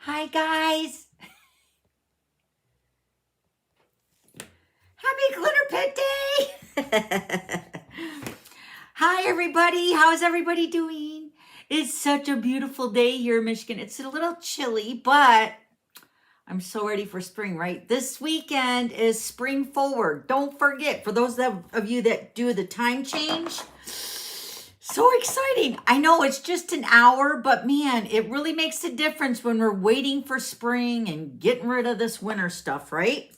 Hi guys. Happy Glitter Pit Day. Hi everybody. How's everybody doing? It's such a beautiful day here in Michigan. It's a little chilly, but I'm so ready for spring, right? This weekend is Spring Forward. Don't forget, for those of you that do the time change, so exciting. I know it's just an hour, but man, it really makes a difference when we're waiting for spring and getting rid of this winter stuff, right?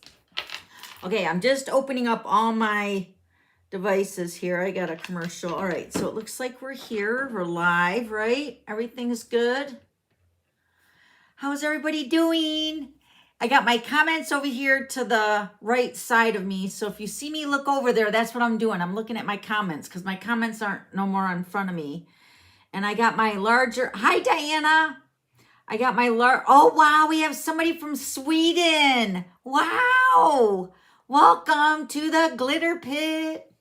Okay, I'm just opening up all my devices here. I got a commercial. All right, so it looks like we're here. We're live, right? Everything's good. How's everybody doing? I got my comments over here to the right side of me. So if you see me look over there, that's what I'm doing. I'm looking at my comments because my comments aren't no more in front of me. And I got my larger, hi Diana. I got my oh wow, we have somebody from Sweden. Wow. Welcome to the Glitter Pit.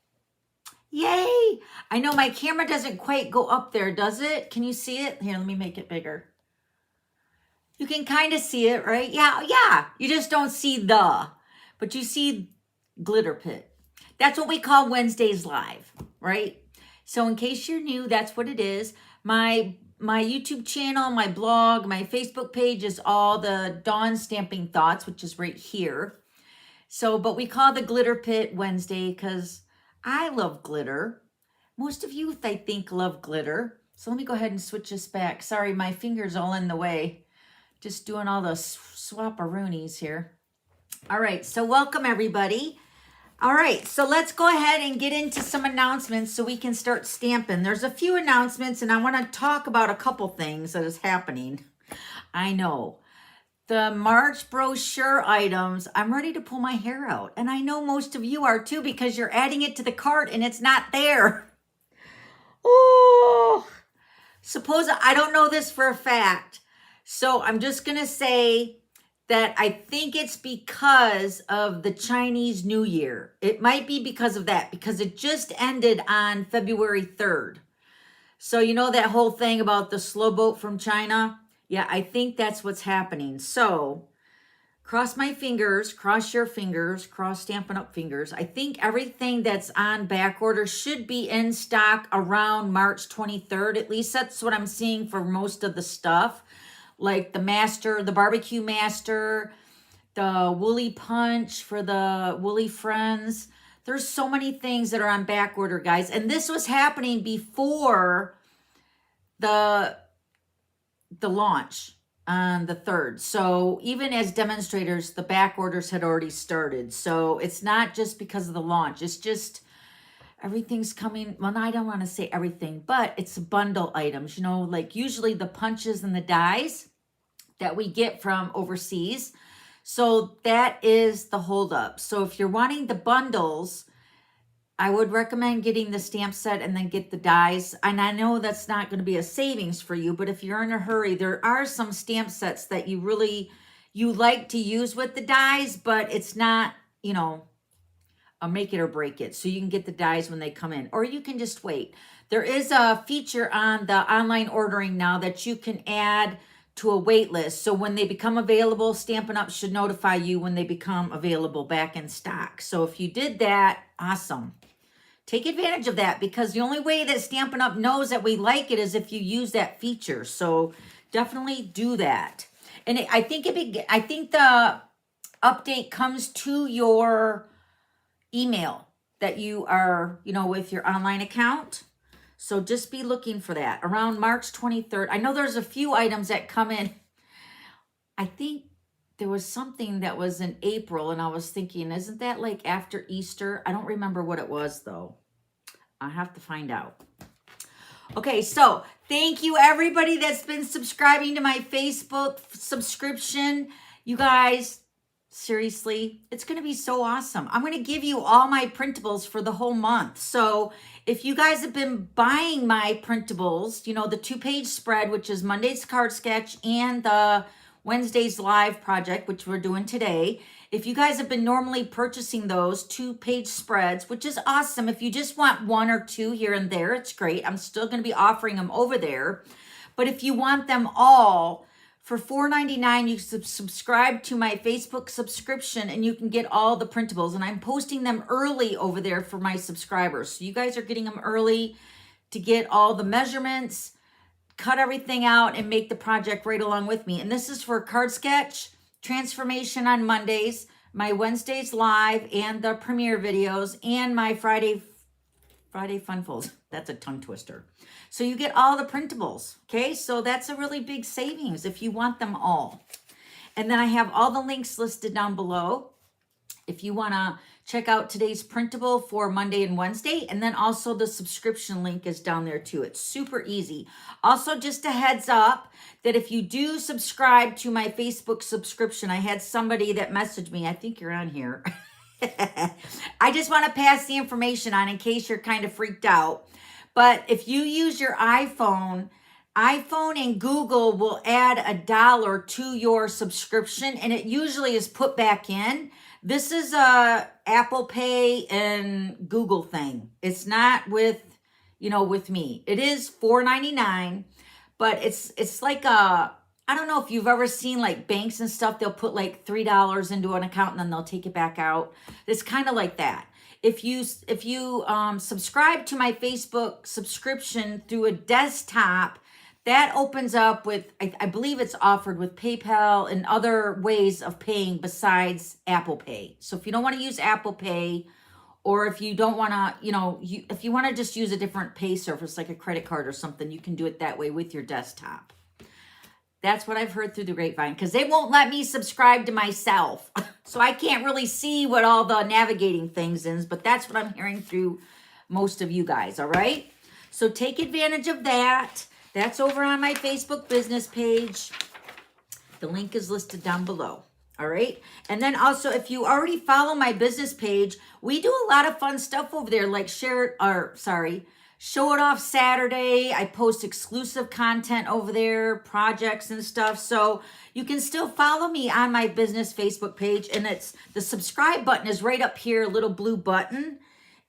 Yay. I know my camera doesn't quite go up there, does it? Can you see it? Here, let me make it bigger. You can kind of see it, right? Yeah. You just don't see but you see Glitter Pit. That's what we call Wednesdays Live, right? So in case you're new, that's what it is. My YouTube channel, my blog, my Facebook page is all the Dawn Stamping Thoughts, which is right here. So, but we call the Glitter Pit Wednesday because I love glitter. Most of you, I think, love glitter. So let me go ahead and switch this back. Sorry, my finger's all in the way. Just doing all the swap-a-roonies here. All right, so welcome everybody. All right, so let's go ahead and get into some announcements so we can start stamping. There's a few announcements and I want to talk about a couple things that is happening. I know. The March brochure items, I'm ready to pull my hair out. And I know most of you are too because you're adding it to the cart and it's not there. Oh, suppose I don't know this for a fact. So I'm just going to say that I think it's because of the Chinese New Year. It might be because of that, because it just ended on February 3rd. So you know that whole thing about the slow boat from China? Yeah, I think that's what's happening. So cross my fingers, cross your fingers, cross Stampin' Up! Fingers. I think everything that's on back order should be in stock around March 23rd. At least that's what I'm seeing for most of the stuff. Like the master, the barbecue master, the woolly punch for the woolly friends. There's so many things that are on back order, guys. And this was happening before the launch on the 3rd. So even as demonstrators, the back orders had already started. So it's not just because of the launch. It's just everything's coming. Well, I don't want to say everything, but it's bundle items, you know, like usually the punches and the dies that we get from overseas. So that is the holdup. So if you're wanting the bundles, I would recommend getting the stamp set and then get the dies. And I know that's not going to be a savings for you, but if you're in a hurry, there are some stamp sets that you like to use with the dies, but it's not, you know, a make it or break it. So you can get the dies when they come in, or you can just wait. There is a feature on the online ordering now that you can add to a wait list. So when they become available, Stampin' Up! Should notify you when they become available back in stock. So if you did that, awesome. Take advantage of that because the only way that Stampin' Up! Knows that we like it is if you use that feature. So definitely do that. And I think the update comes to your email that you are, you know, with your online account. So just be looking for that around March 23rd. I know there's a few items that come in. I think there was something that was in April and I was thinking, isn't that like after Easter? I don't remember what it was though. I have to find out. Okay, so thank you everybody that's been subscribing to my Facebook subscription. You guys, seriously, it's going to be so awesome. I'm going to give you all my printables for the whole month. So if you guys have been buying my printables, you know, the 2-page spread, which is Monday's card sketch and the Wednesday's live project, which we're doing today. If you guys have been normally purchasing those 2-page spreads, which is awesome. If you just want 1 or 2 here and there, it's great. I'm still going to be offering them over there. But if you want them all For $4.99, you subscribe to my Facebook subscription and you can get all the printables. And I'm posting them early over there for my subscribers. So you guys are getting them early to get all the measurements, cut everything out, and make the project right along with me. And this is for card sketch, transformation on Mondays, my Wednesdays live, and the premiere videos, and my Friday Funfolds. That's a tongue twister. So you get all the printables, okay? So that's a really big savings if you want them all. And then I have all the links listed down below if you want to check out today's printable for Monday and Wednesday. And then also the subscription link is down there too. It's super easy. Also, just a heads up that if you do subscribe to my Facebook subscription, I had somebody that messaged me, I think you're on here. I just want to pass the information on in case you're kind of freaked out. But if you use your iPhone and Google will add $1 to your subscription, and it usually is put back in. This is a Apple Pay and Google thing. It's not with, with me. It is $4.99, but it's like I don't know if you've ever seen like banks and stuff, they'll put like $3 into an account and then they'll take it back out. It's kind of like that. If you subscribe to my Facebook subscription through a desktop, that opens up with, I believe it's offered with PayPal and other ways of paying besides Apple Pay. So if you don't want to use Apple Pay, or if you don't want to, if you want to just use a different pay service like a credit card or something, you can do it that way with your desktop. That's what I've heard through the grapevine, because they won't let me subscribe to myself. So I can't really see what all the navigating things is, but that's what I'm hearing through most of you guys, all right? So take advantage of that. That's over on my Facebook business page. The link is listed down below, all right? And then also, if you already follow my business page, we do a lot of fun stuff over there, like Show It Off Saturday. I post exclusive content over there, projects and stuff. So you can still follow me on my business Facebook page. And it's the subscribe button is right up here, a little blue button.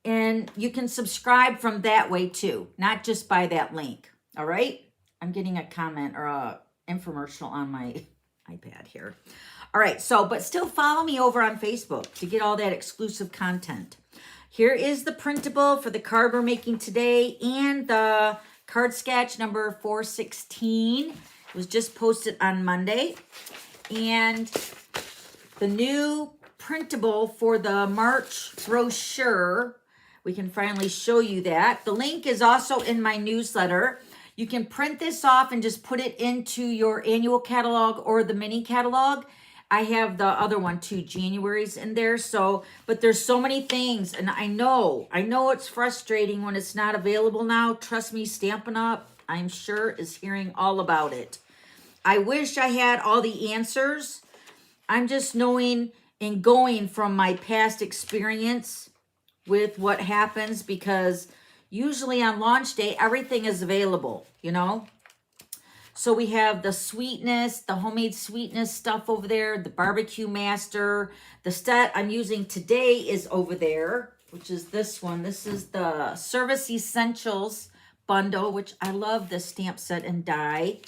And you can subscribe from that way too, not just by that link. All right. I'm getting a comment or a infomercial on my iPad here. All right. So, but still follow me over on Facebook to get all that exclusive content. Here is the printable for the card we're making today and the card sketch number 416. It was just posted on Monday. And the new printable for the March brochure, we can finally show you that. The link is also in my newsletter. You can print this off and just put it into your annual catalog or the mini catalog. I have the other one too, January's in there. So, but there's so many things, and I know it's frustrating when it's not available now. Trust me, Stampin' Up, I'm sure, is hearing all about it. I wish I had all the answers. I'm just knowing and going from my past experience with what happens, because usually on launch day, everything is available, So we have the sweetness, the homemade sweetness stuff over there, the barbecue master. The set I'm using today is over there, which is this one. This is the Service Essentials bundle, which I love this stamp set and die.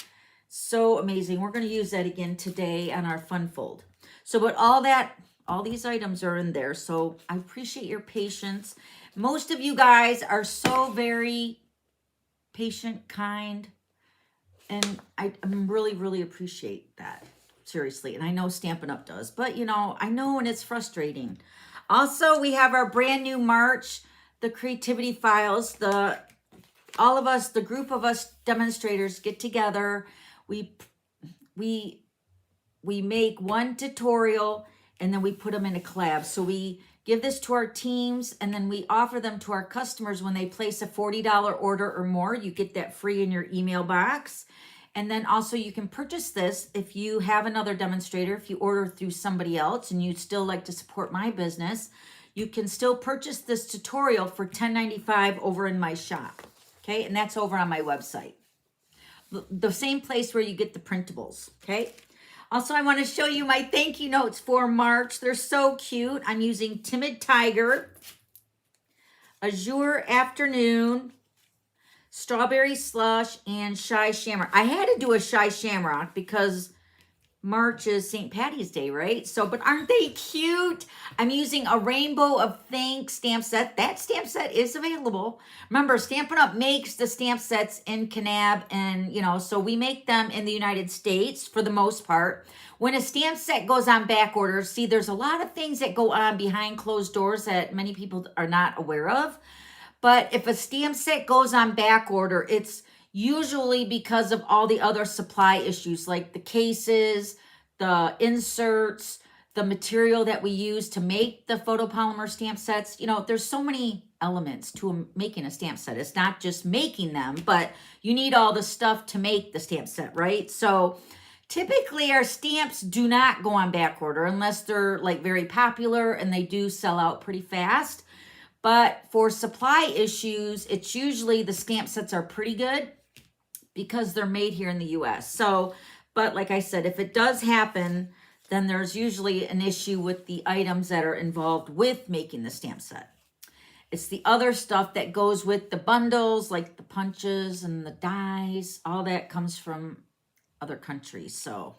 So amazing. We're going to use that again today on our fun fold. So, but all these items are in there. So I appreciate your patience. Most of you guys are so very patient, kind, and I really, really appreciate that. Seriously. And I know Stampin' Up does, but I know, and it's frustrating. Also, we have our brand new March, the Creativity Files. All of us, the group of us demonstrators get together. We make one tutorial and then we put them in a collab. So we give this to our teams, and then we offer them to our customers when they place a $40 order or more. You get that free in your email box. And then also you can purchase this if you have another demonstrator, if you order through somebody else and you'd still like to support my business, you can still purchase this tutorial for $10.95 over in my shop. Okay, and that's over on my website. The same place where you get the printables, okay? Also, I want to show you my thank you notes for March. They're so cute. I'm using Timid Tiger, Azure Afternoon, Strawberry Slush, and Shy Shamrock. I had to do a Shy Shamrock because March is St. Patty's Day, right? So, but aren't they cute? I'm using a Rainbow of Thanks stamp set. That stamp set is available. Remember, Stampin' Up! Makes the stamp sets in Kanab, and, you know, so we make them in the United States for the most part. When a stamp set goes on back order, see, there's a lot of things that go on behind closed doors that many people are not aware of. But if a stamp set goes on back order, it's usually because of all the other supply issues like the cases, the inserts, the material that we use to make the photopolymer stamp sets. You know, there's so many elements to making a stamp set. It's not just making them, but you need all the stuff to make the stamp set, right? So typically our stamps do not go on back order unless they're like very popular, and they do sell out pretty fast. But for supply issues, it's usually the stamp sets are pretty good because they're made here in the US. So, but like I said, if it does happen, then there's usually an issue with the items that are involved with making the stamp set. It's the other stuff that goes with the bundles, like the punches and the dies. All that comes from other countries. So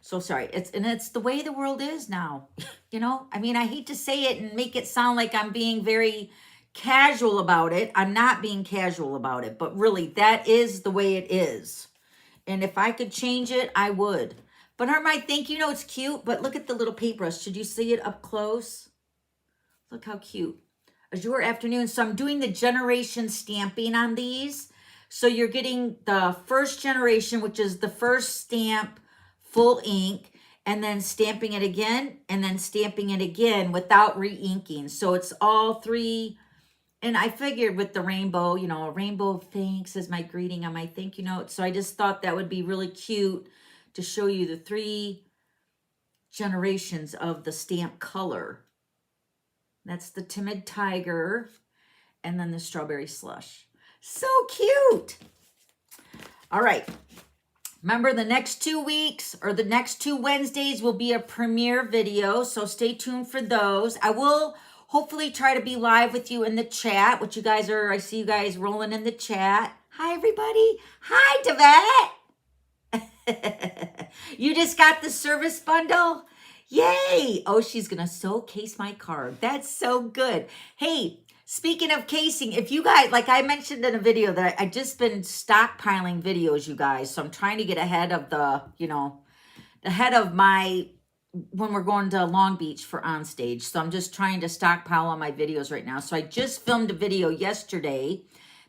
sorry. It's the way the world is now. You know, I mean, I hate to say it and make it sound like I'm being very casual about it. I'm not being casual about it, but really that is the way it is. And if I could change it, I would. But aren't my thank you notes cute? But look at the little paintbrush. Should you see it up close? Look how cute. Azure Afternoon. So I'm doing the generation stamping on these. So you're getting the first generation, which is the first stamp, full ink, and then stamping it again, and then stamping it again without re-inking. So it's all three. And I figured with the rainbow, you know, a rainbow of thanks is my greeting on my thank you note. So I just thought that would be really cute to show you the 3 generations of the stamp color. That's the Timid Tiger, and then the Strawberry Slush. So cute. All right. Remember, the next 2 weeks or the next 2 Wednesdays will be a premiere video. So stay tuned for those. I will hopefully try to be live with you in the chat, which you guys are, I see you guys rolling in the chat. Hi, everybody. Hi, Devette. You just got the service bundle? Yay. Oh, she's going to so case my card. That's so good. Hey, speaking of casing, if you guys, like I mentioned in a video that I just been stockpiling videos, you guys. So I'm trying to get ahead of the, you know, ahead of my, when we're going to Long Beach for On Stage. So I'm just trying to stockpile all my videos right now. So I just filmed a video yesterday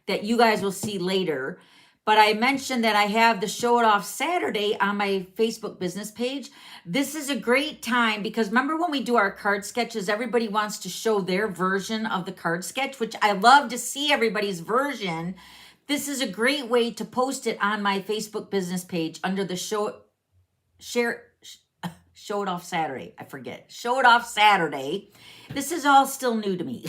that you guys will see later. But I mentioned that I have the Show It Off Saturday on my Facebook business page. This is a great time because remember when we do our card sketches, everybody wants to show their version of the card sketch, which I love to see everybody's version. This is a great way to post it on my Facebook business page under the Show It Off Saturday. I forget. Show It Off Saturday. This is all still new to me.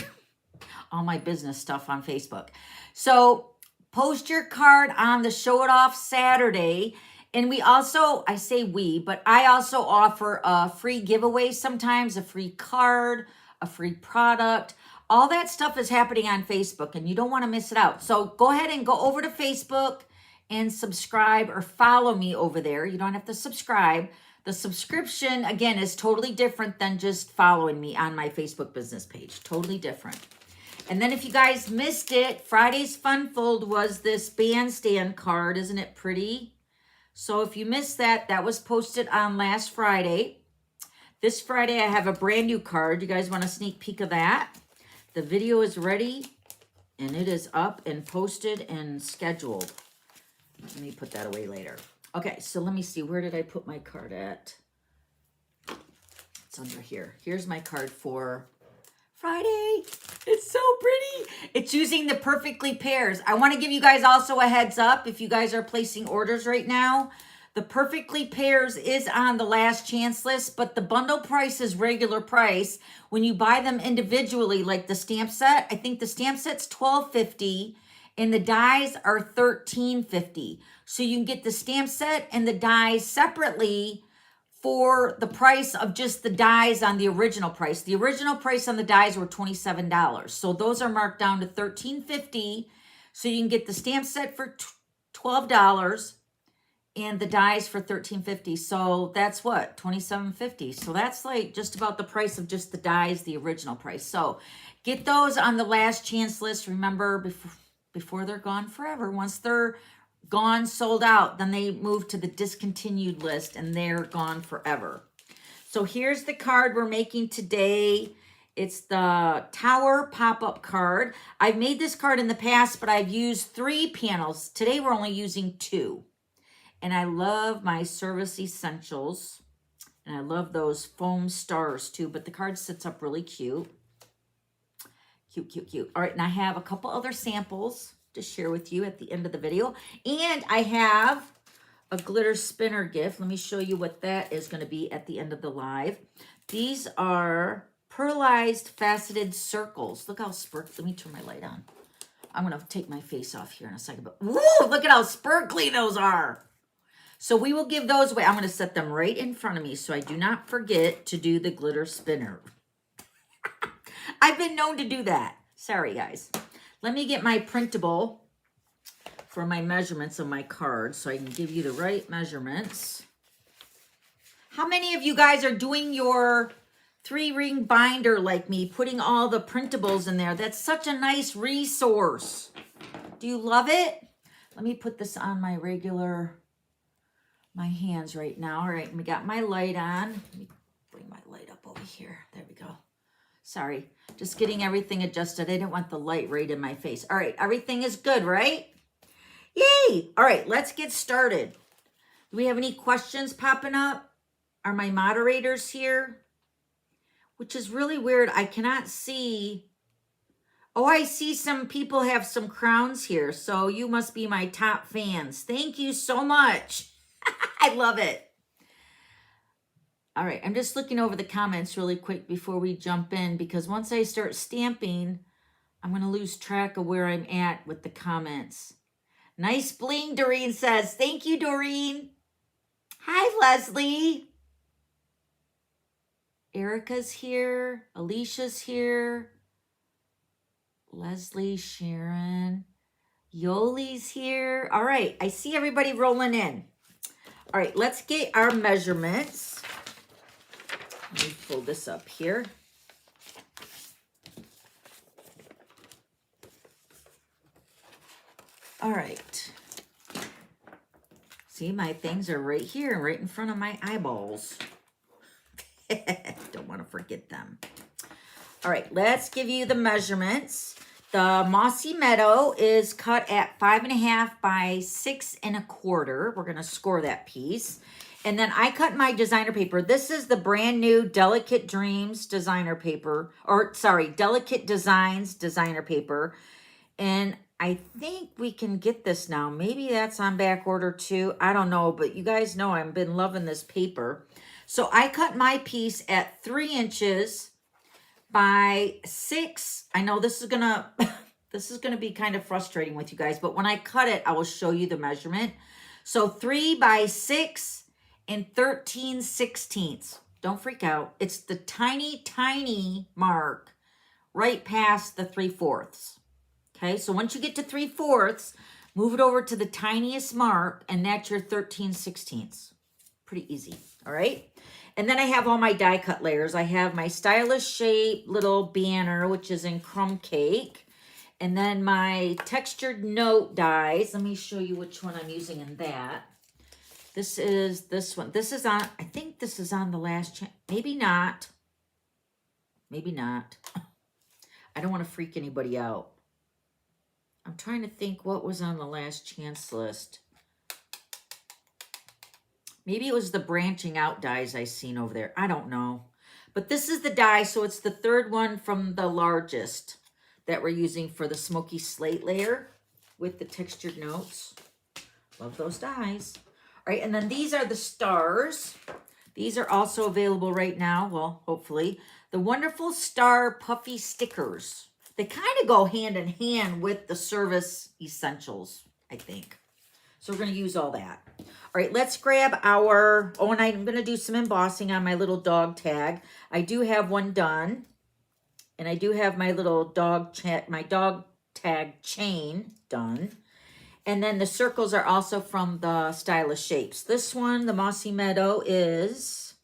All my business stuff on Facebook. So post your card on the Show It Off Saturday. And we also, I say we, but I also offer a free giveaway sometimes, a free card, a free product. All that stuff is happening on Facebook and you don't want to miss it out. So go ahead and go over to Facebook and subscribe or follow me over there. You don't have to subscribe. The subscription, again, is totally different than just following me on my Facebook business page. Totally different. And then if you guys missed it, Friday's Fun Fold was this bandstand card. Isn't it pretty? So if you missed that, that was posted on last Friday. This Friday, I have a brand new card. You guys want a sneak peek of that? The video is ready, and it is up and posted and scheduled. Let me put that away later. Okay, so let me see. Where did I put my card at? It's under here. Here's my card for Friday. It's so pretty. It's using the Perfectly Pairs. I want to give you guys also a heads up if you guys are placing orders right now. The Perfectly Pairs is on the last chance list, but the bundle price is regular price. When you buy them individually, like the stamp set, I think the stamp set's $12.50 and the dies are $13.50. So you can get the stamp set and the dies separately for the price of just the dies on the original price. The original price on the dies were $27. So those are marked down to $13.50. So you can get the stamp set for $12 and the dies for $13.50. So that's what, $27.50. So that's like just about the price of just the dies, the original price. So get those on the last chance list. Remember, before they're gone forever. Once they're gone, sold out, then they move to the discontinued list and they're gone forever. So here's the card we're making today. It's the Tower pop-up card. I've made this card in the past, but I've used 3 panels. Today we're only using 2. And I love my Service Essentials. And I love those foam stars too, but the card sits up really cute. Cute, cute, cute. All right, and I have a couple other samples to share with you at the end of the video. And I have a glitter spinner gift. Let me show you what that is going to be at the end of the live. These are pearlized faceted circles. Look how sparkly. Let me turn my light on. I'm going to take my face off here in a second. But woo, look at how sparkly those are. So we will give those away. I'm going to set them right in front of me so I do not forget to do the glitter spinner. I've been known to do that. Sorry, guys. Let me get my printable for my measurements of my card so I can give you the right measurements. How many of you guys are doing your 3-ring binder like me, putting all the printables in there? That's such a nice resource. Do you love it? Let me put this on my hands right now. All right, we got my light on. Let me bring my light up over here. There we go. Sorry, just getting everything adjusted. I didn't want the light right in my face. All right, everything is good, right? Yay! All right, let's get started. Do we have any questions popping up? Are my moderators here? Which is really weird. I cannot see. Oh, I see some people have some crowns here. So you must be my top fans. Thank you so much. I love it. All right, I'm just looking over the comments really quick before we jump in, because once I start stamping, I'm going to lose track of where I'm at with the comments. Nice bling, Doreen says. Thank you, Doreen. Hi, Leslie. Erica's here. Alicia's here. Leslie, Sharon. Yoli's here. All right, I see everybody rolling in. All right, let's get our measurements. Let me pull this up here. All right. See, my things are right here, right in front of my eyeballs. Don't want to forget them. All right, let's give you the measurements. The Mossy Meadow is cut at 5.5 by 6 1/4. We're going to score that piece. And then I cut my designer paper. This is the brand new Delicate Dreams designer paper, or sorry, Delicate Designs designer paper. And I think we can get this now. Maybe that's on back order too. I don't know, but you guys know I've been loving this paper. So I cut my piece at 3 inches by 6. I know this is gonna this is gonna be kind of frustrating with you guys, but when I cut it, I will show you the measurement. So 3 by 6 and 13/16. Don't freak out. It's the tiny, tiny mark right past the 3/4. Okay, so once you get to 3/4, move it over to the tiniest mark, and that's your 13/16. Pretty easy, all right? And then I have all my die cut layers. I have my stylish shape little banner, which is in crumb cake. And then my textured note dies. Let me show you which one I'm using in that. This is this one. This is on, I think this is on the last, maybe not. Maybe not. I don't want to freak anybody out. I'm trying to think what was on the last chance list. Maybe it was the branching out dies I seen over there. I don't know. But this is the die, so it's the 3rd one from the largest that we're using for the smoky slate layer with the textured notes. Love those dies. All right, and then these are the stars. These are also available right now. Well, hopefully. The Wonderful Star Puffy Stickers. They kind of go hand in hand with the Service Essentials, I think. So we're going to use all that. All right, let's grab our, oh, and I'm going to do some embossing on my little dog tag. I do have one done. And I do have my little dog tag chain done. And then the circles are also from the Stylish Shapes. This one, the Mossy Meadow, is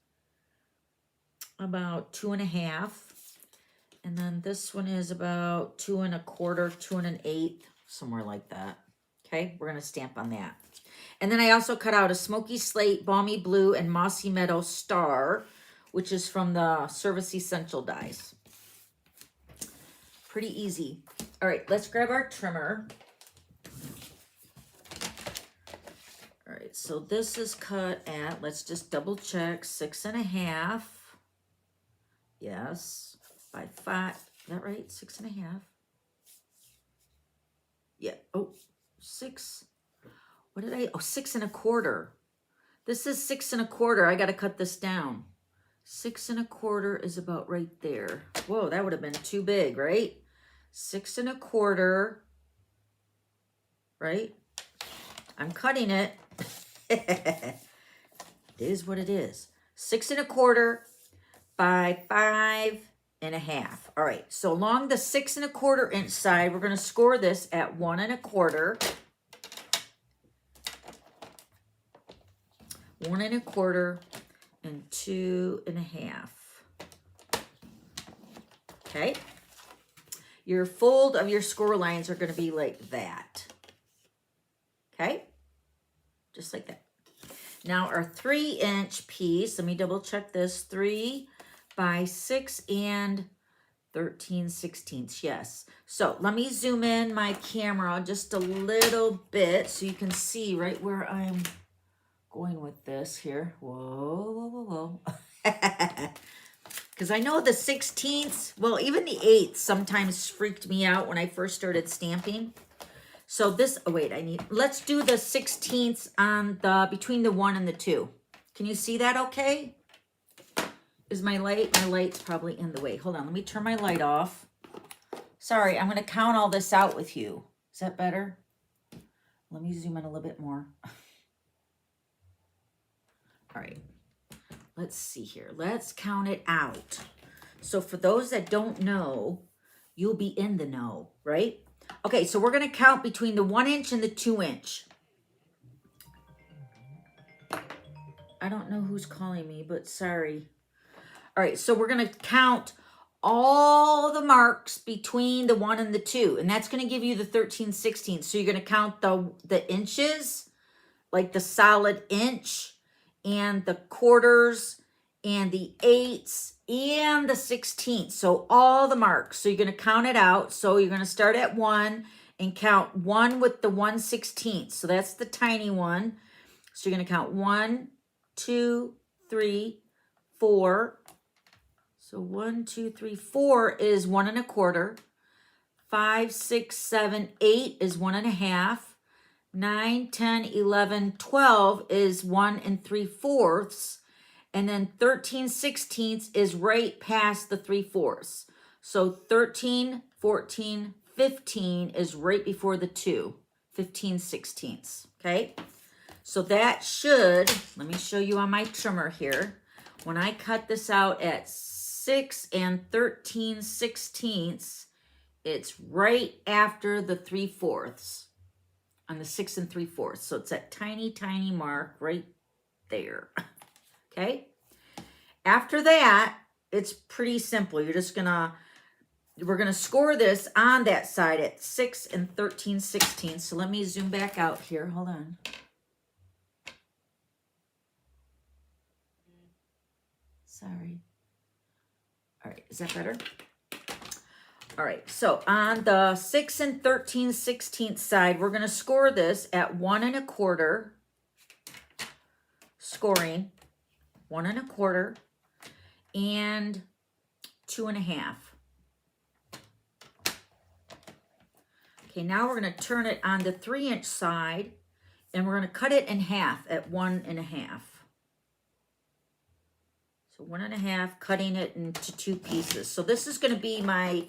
about 2.5. And then this one is about 2.25, 2.125, somewhere like that. Okay, we're gonna stamp on that. And then I also cut out a Smoky Slate, Balmy Blue, and Mossy Meadow Star, which is from the Service Essential dies. Pretty easy. All right, let's grab our trimmer. All right, so this is cut at, let's just double check, 6.5. Yes, by 5. Is that right? 6.5. Yeah. Oh, 6. What did I? Oh, 6.25. This is 6.25. I got to cut this down. 6.25 is about right there. Whoa, that would have been too big, right? 6.25. Right? I'm cutting it. It is what it is. 6.25 by 5.5. All right, so along the 6.25 inch side, we're going to score this at 1.25, 1.25, and 2.5. Okay, your fold of your score lines are going to be like that. Okay, just like that. Now our 3-inch piece, let me double check this, 3 by 6 and 13/16. Yes. So let me zoom in my camera just a little bit so you can see right where I'm going with this here. Whoa, whoa, whoa, whoa. Because I know the 16ths, well, even the 8ths sometimes freaked me out when I first started stamping. So this, oh wait, let's do the 16ths on the, between the 1 and the 2. Can you see that okay? Is my light's probably in the way. Hold on, let me turn my light off. Sorry, I'm going to count all this out with you. Is that better? Let me zoom in a little bit more. All right, let's see here. Let's count it out. So for those that don't know, you'll be in the know, right? Okay, so we're going to count between the 1 inch and the 2 inch. I don't know who's calling me, but sorry. All right, so we're going to count all the marks between the 1 and the 2, and that's going to give you the 13/16. So you're going to count the inches, like the solid inch, and the quarters, and the 8ths, and the 16ths. So all the marks. So you're going to count it out. So you're going to start at 1 and count 1 with the 1/16. So that's the tiny one. So you're going to count 1, 2, 3, 4. So 1, 2, 3, 4 is 1.25. 5, 6, 7, 8 is 1.5. 9, 10, 11, 12 is 1 3/4. And then 13/16 is right past the 3/4. So 13, 14, 15 is right before the 2. 15/16. Okay. So that should, let me show you on my trimmer here. When I cut this out at 6 and 13/16, it's right after the 3/4 on the 6 and 3/4. So it's that tiny, tiny mark right there. Okay. After that, it's pretty simple. You're just gonna, we're gonna score this on that side at 6 and 13/16. So let me zoom back out here. Hold on. Sorry. All right, is that better? All right, so on the 6 and 13/16 side, we're gonna score this at 1.25, scoring 1.25 and 2.5. Okay, now we're gonna turn it on the 3-inch side, and we're gonna cut it in half at 1.5. So 1.5, cutting it into 2 pieces. So this is going to be my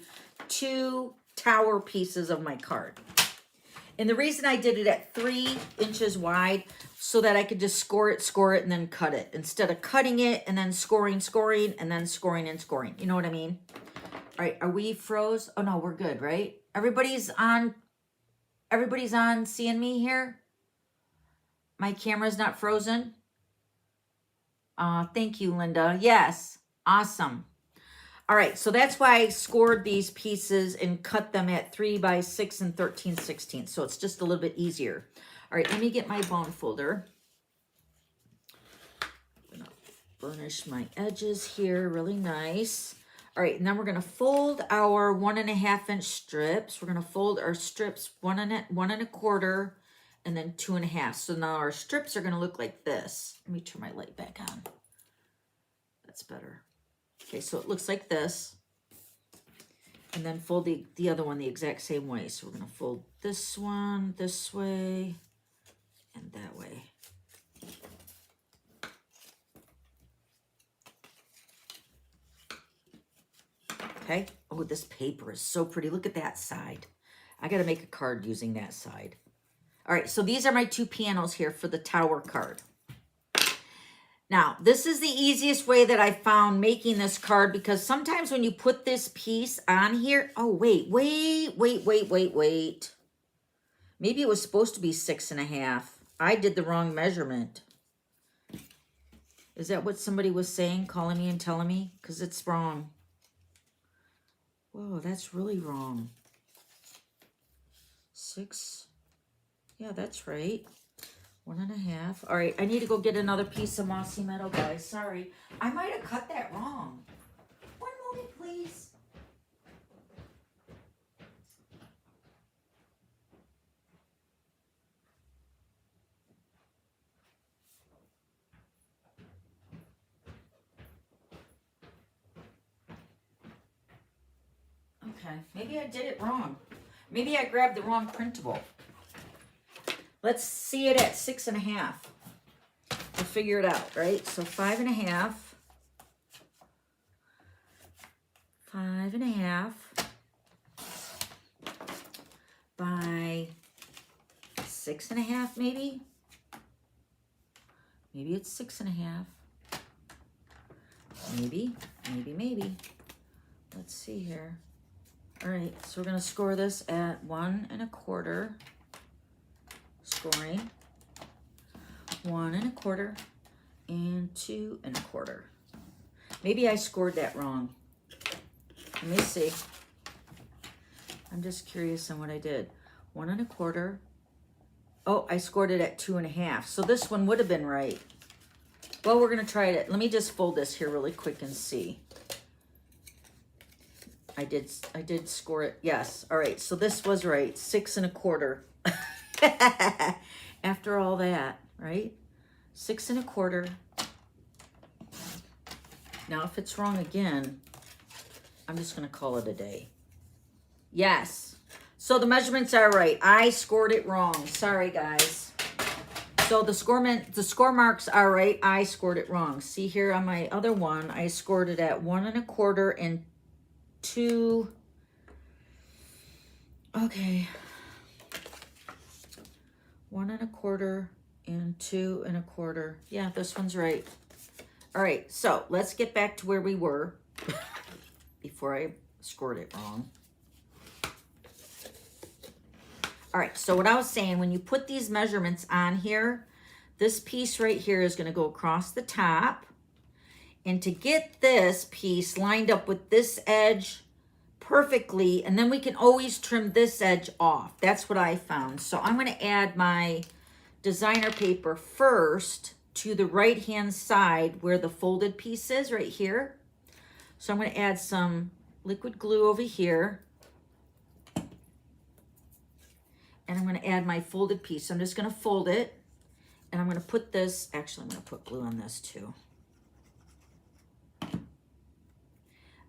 2 tower pieces of my card. And the reason I did it at 3 inches wide, so that I could just score it, and then cut it. Instead of cutting it and then scoring, and then scoring and scoring. You know what I mean? All right, are we froze? Oh no, we're good, right? Everybody's on Everybody's on seeing me here? My camera's not frozen? Thank you, Linda. Yes, awesome. All right, so that's why I scored these pieces and cut them at 3 by 6 and 13/16. So it's just a little bit easier. All right, let me get my bone folder. I'm gonna burnish my edges here really nice. All right, and then we're gonna fold our 1.5 inch strips. We're gonna fold our strips 1 1/4 and then 2.5. So now our strips are gonna look like this. Let me turn my light back on. That's better. Okay, so it looks like this. And then fold the other one the exact same way. So we're going to fold this one this way and that way. Okay. Oh, this paper is so pretty. Look at that side. I got to make a card using that side. All right, so these are my 2 panels here for the tower card. Now, this is the easiest way that I found making this card, because sometimes when you put this piece on here, oh, wait. Maybe it was supposed to be 6.5. I did the wrong measurement. Is that what somebody was saying, calling me and telling me? Because it's wrong. Whoa, that's really wrong. 6. Yeah, that's right. 1.5. All right, I need to go get another piece of mossy metal, guys. Sorry. I might have cut that wrong. One moment, please. Okay, maybe I did it wrong. Maybe I grabbed the wrong printable. Let's see it at 6.5. We'll figure it out, right? So 5.5. 5.5 by 6.5, maybe? Maybe it's 6.5. Maybe. Let's see here. All right, so we're gonna score this at 1 1/4. Scoring 1 1/4 and 2 1/4. Maybe I scored that wrong. Let me see. I'm just curious on what I did. 1 1/4. Oh, I scored it at 2.5. So this one would have been right. Well, we're gonna try it. Let me just fold this here really quick and see. I did score it. Yes. All right. So this was right. 6 1/4. After all that, right? 6 1/4. Now, if it's wrong again, I'm just going to call it a day. Yes. So the measurements are right. I scored it wrong. Sorry, guys. So the score marks are right. I scored it wrong. See here on my other one, I scored it at 1 1/4 and 2. Okay. 1 1/4 and 2 1/4. Yeah, this one's right. All right, so let's get back to where we were before I scored it wrong. All right, so what I was saying, when you put these measurements on here, this piece right here is going to go across the top. And to get this piece lined up with this edge perfectly, and then we can always trim this edge off. That's what I found. So I'm going to add my designer paper first to the right hand side where the folded piece is right here. So I'm going to add some liquid glue over here. And I'm going to add my folded piece. So I'm just going to fold it. And I'm going to put this, actually I'm going to put glue on this too.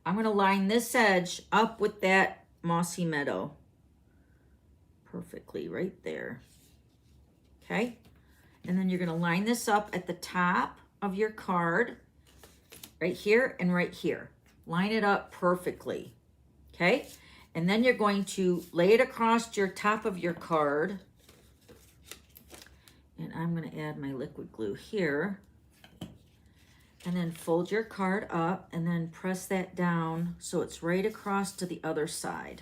I'm going to line this edge up with that mossy meadow perfectly right there. Okay. And then you're going to line this up at the top of your card right here and right here. Line it up perfectly. Okay. And then you're going to lay it across your top of your card. And I'm going to add my liquid glue here. And then fold your card up and then press that down so it's right across to the other side.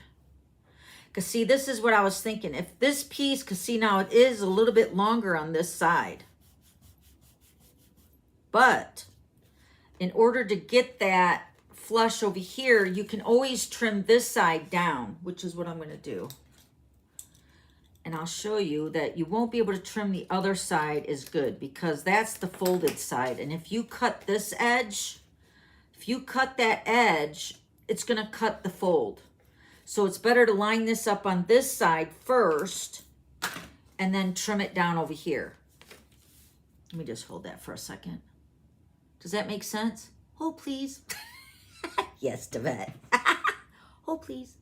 Because see, this is what I was thinking. If this piece, because see now it is a little bit longer on this side. But in order to get that flush over here, you can always trim this side down, which is what I'm going to do. And I'll show you that you won't be able to trim the other side as good because that's the folded side. And if you cut this edge, if you cut that edge, it's going to cut the fold. So it's better to line this up on this side first and then trim it down over here. Let me just hold that for a second. Does that make sense? Oh, please. Yes, Tibet. Oh, please.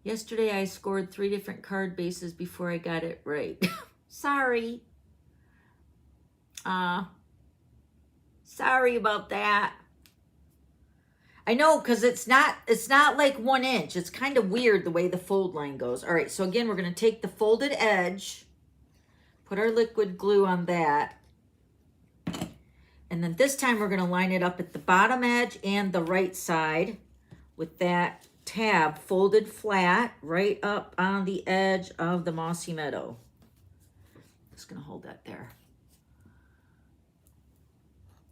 Yesterday I scored 3 different card bases before I got it right. Sorry. Sorry about that. I know, because it's not like 1 inch. It's kind of weird the way the fold line goes. All right, so again, we're going to take the folded edge, put our liquid glue on that, and then this time we're going to line it up at the bottom edge and the right side with that tab folded flat right up on the edge of the mossy meadow. Just going to hold that there.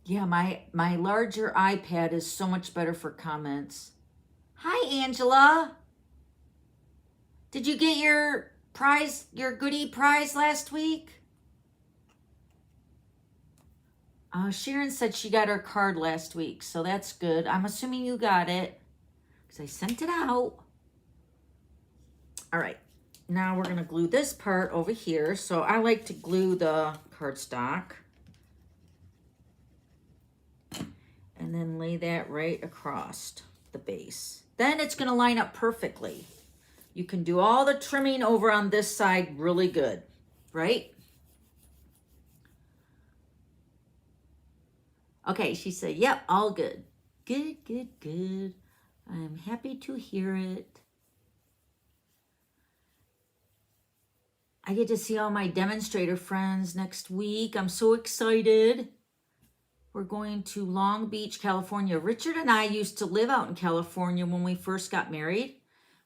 Yeah, my larger iPad is so much better for comments. Hi, Angela. Did you get your prize, your goodie prize last week? Sharon said she got her card last week, so that's good. I'm assuming you got it because I sent it out. All right, now we're going to glue this part over here. So I like to glue the cardstock. And then lay that right across the base. Then it's going to line up perfectly. You can do all the trimming over on this side really good, right? Okay, she said, yep, all good. Good, good, good. I'm happy to hear it. I get to see all my demonstrator friends next week. I'm so excited. We're going to Long Beach, California. Richard and I used to live out in California when we first got married.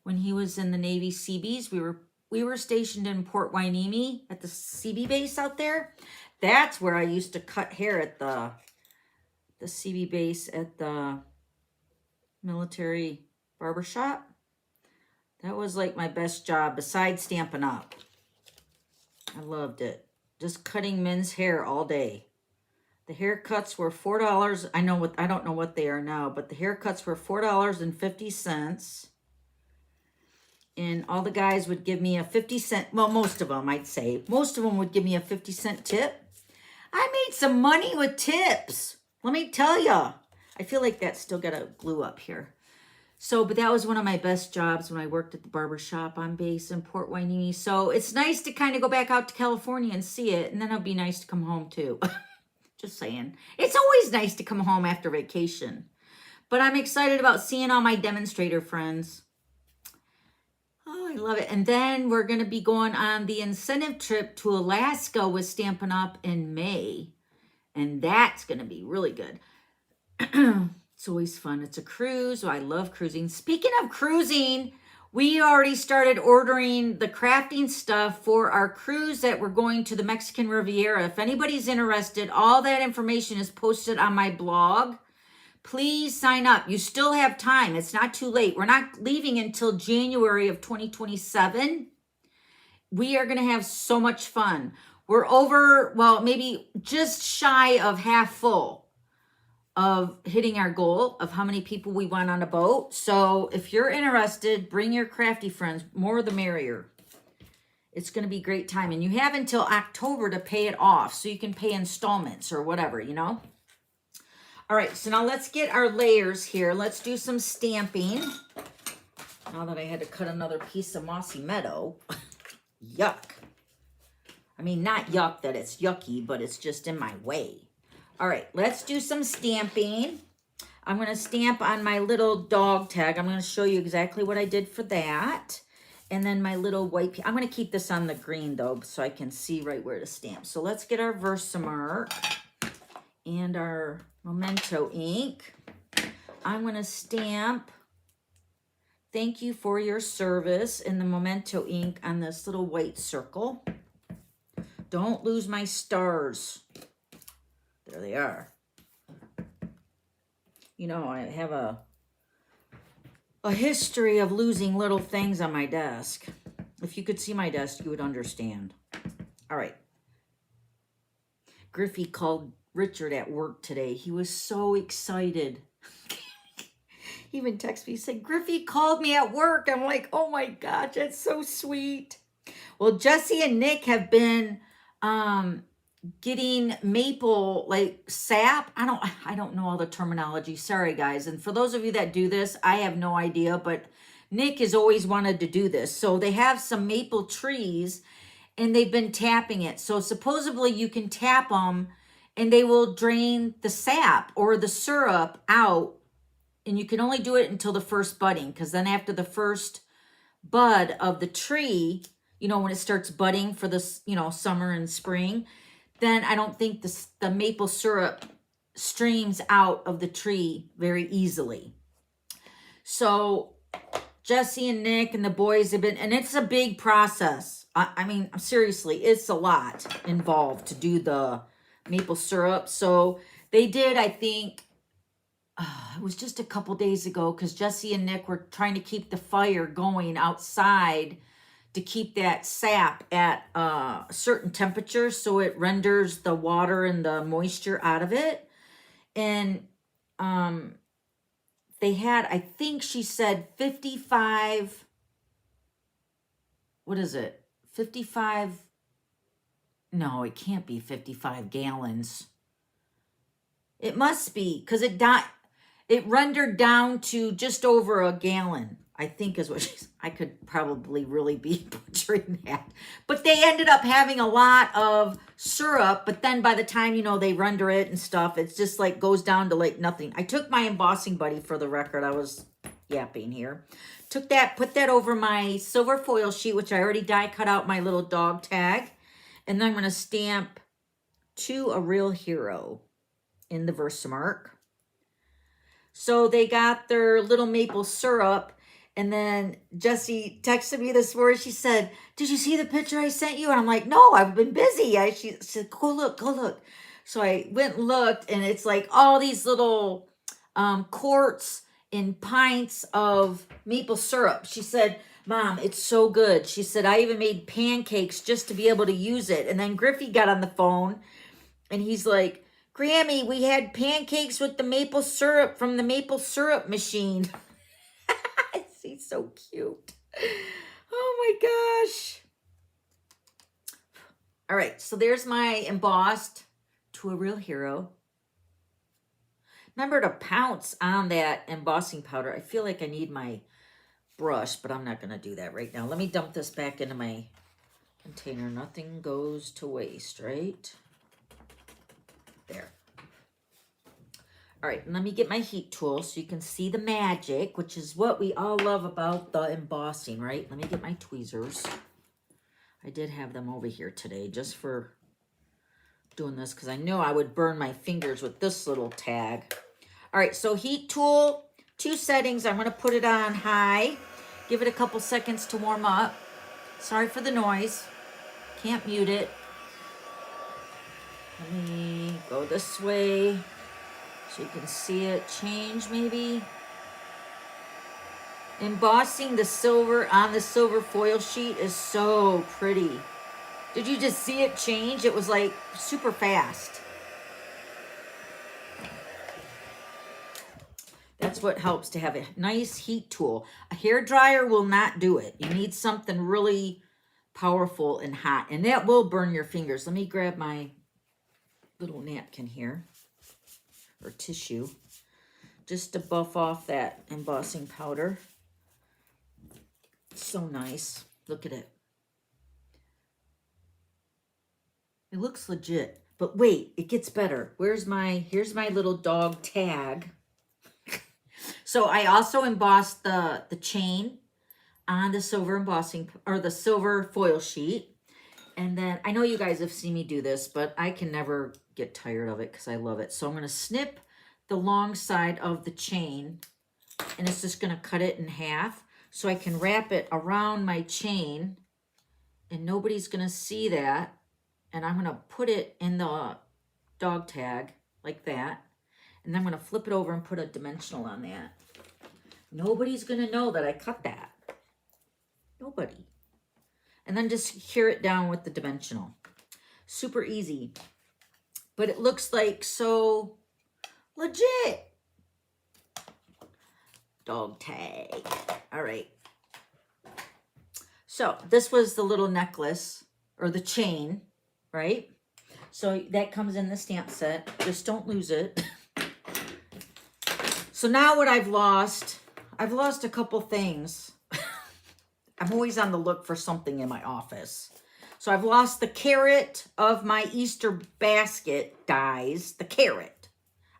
When he was in the Navy Seabees, we were stationed in Port Hueneme at the Seabee base out there. That's where I used to cut hair at the Seabee base at the military barbershop. That was like my best job besides Stampin' Up. I loved it. Just cutting men's hair all day. The haircuts were $4. I don't know what they are now, but the haircuts were $4.50. And all the guys would give me a 50-cent, well, most of them, I'd say. Most of them would give me a 50-cent tip. I made some money with tips. Let me tell you. I feel like that's still got a glue up here. So, but that was one of my best jobs when I worked at the barber shop on base in Port Hueneme. So it's nice to kind of go back out to California and see it. And then it'll be nice to come home too. Just saying. It's always nice to come home after vacation. But I'm excited about seeing all my demonstrator friends. Oh, I love it. And then we're going to be going on the incentive trip to Alaska with Stampin' Up! In May. And that's going to be really good. It's always fun. It's a cruise. Oh, I love cruising. Speaking of cruising, we already started ordering the crafting stuff for our cruise that we're going to the Mexican Riviera. If anybody's interested, all that information is posted on my blog. Please sign up. You still have time. It's not too late. We're not leaving until January of 2027. We are going to have so much fun. We're over, well, maybe just shy of half full of hitting our goal of how many people we want on a boat. So if you're interested, bring your crafty friends. More the merrier. It's going to be a great time. And you have until October to pay it off. So you can pay installments or whatever, you know. All right, so now let's get our layers here. Let's do some stamping. Now that I had to cut another piece of mossy meadow. Yuck. I mean, not yuck that it's yucky, but it's just in my way. All right, let's do some stamping. I'm going to stamp on my little dog tag. I'm going to show you exactly what I did for that. And then my little white piece. I'm going to keep this on the green, though, so I can see right where to stamp. So let's get our Versamark and our Memento ink. I'm going to stamp Thank you for your service in the Memento ink on this little white circle. Don't lose my stars. There they are. You know, I have a history of losing little things on my desk. If you could see my desk, you would understand. All right. Griffey called Richard at work today. He was so excited. He even texted me, he said, Griffey called me at work. I'm like, oh my gosh, that's so sweet. Well, Jesse and Nick have been getting maple like sap. I don't know all the terminology. Sorry, guys. And for those of you that do this, I have no idea, but Nick has always wanted to do this. So they have some maple trees and they've been tapping it. So supposedly you can tap them and they will drain the sap or the syrup out. And you can only do it until the first budding, because then after the first bud of the tree, you know, when it starts budding for this, you know, summer and spring, then I don't think the maple syrup streams out of the tree very easily. So Jesse and Nick and the boys have been, and it's a big process. I mean, seriously, it's a lot involved to do the maple syrup. So they did, I think, it was just a couple days ago, because Jesse and Nick were trying to keep the fire going outside to keep that sap at a certain temperature so it renders the water and the moisture out of it. And they had, I think she said 55, what is it? 55, no, it can't be 55 gallons. It must be, because it rendered down to just over a gallon, I think is what she's, I could probably really be butchering that. But they ended up having a lot of syrup, but then by the time, you know, they render it and stuff, it's just like goes down to like nothing. I took my embossing buddy, for the record, I was yapping here. Took that, put that over my silver foil sheet, which I already die cut out my little dog tag. And then I'm going to stamp To a Real Hero in the Versamark. So they got their little maple syrup, and then Jessie texted me this morning. She said, did you see the picture I sent you? And I'm like, no, I've been busy. She said, go look, go look. So I went and looked, and it's like all these little quarts and pints of maple syrup. She said, Mom, it's so good. She said, I even made pancakes just to be able to use it. And then Griffey got on the phone, and he's like, Grammy, we had pancakes with the maple syrup from the maple syrup machine. He's so cute. Oh my gosh. All right, so there's my embossed To a Real Hero. Remember to pounce on that embossing powder. I feel like I need my brush, but I'm not going to do that right now. Let me dump this back into my container. Nothing goes to waste, right? There. All right, let me get my heat tool so you can see the magic, which is what we all love about the embossing, right? Let me get my tweezers. I did have them over here today just for doing this, because I know I would burn my fingers with this little tag. All right, so heat tool, 2 settings. I'm going to put it on high. Give it a couple seconds to warm up. Sorry for the noise. Can't mute it. Let me go this way so you can see it change maybe. Embossing the silver on the silver foil sheet is so pretty. Did you just see it change? It was like super fast. That's what helps, to have a nice heat tool. A hair dryer will not do it. You need something really powerful and hot, and that will burn your fingers. Let me grab my little napkin here, or tissue, just to buff off that embossing powder. So nice. Look at it. It looks legit, but wait, it gets better. Here's my little dog tag. So I also embossed the chain on the silver embossing, or the silver foil sheet. And then I know you guys have seen me do this, but I can never get tired of it because I love it. So I'm going to snip the long side of the chain, and it's just going to cut it in half. so I can wrap it around my chain and nobody's going to see that. And I'm going to put it in the dog tag like that. And then I'm going to flip it over and put a dimensional on that. Nobody's going to know that I cut that. Nobody. And then just hear it down with the dimensional. Super easy. But it looks like so legit. Dog tag. All right. So this was the little necklace or the chain, right? So that comes in the stamp set. Just don't lose it. So now what I've lost a couple things. I'm always on the look for something in my office. So I've lost the carrot of my Easter basket dies. The carrot.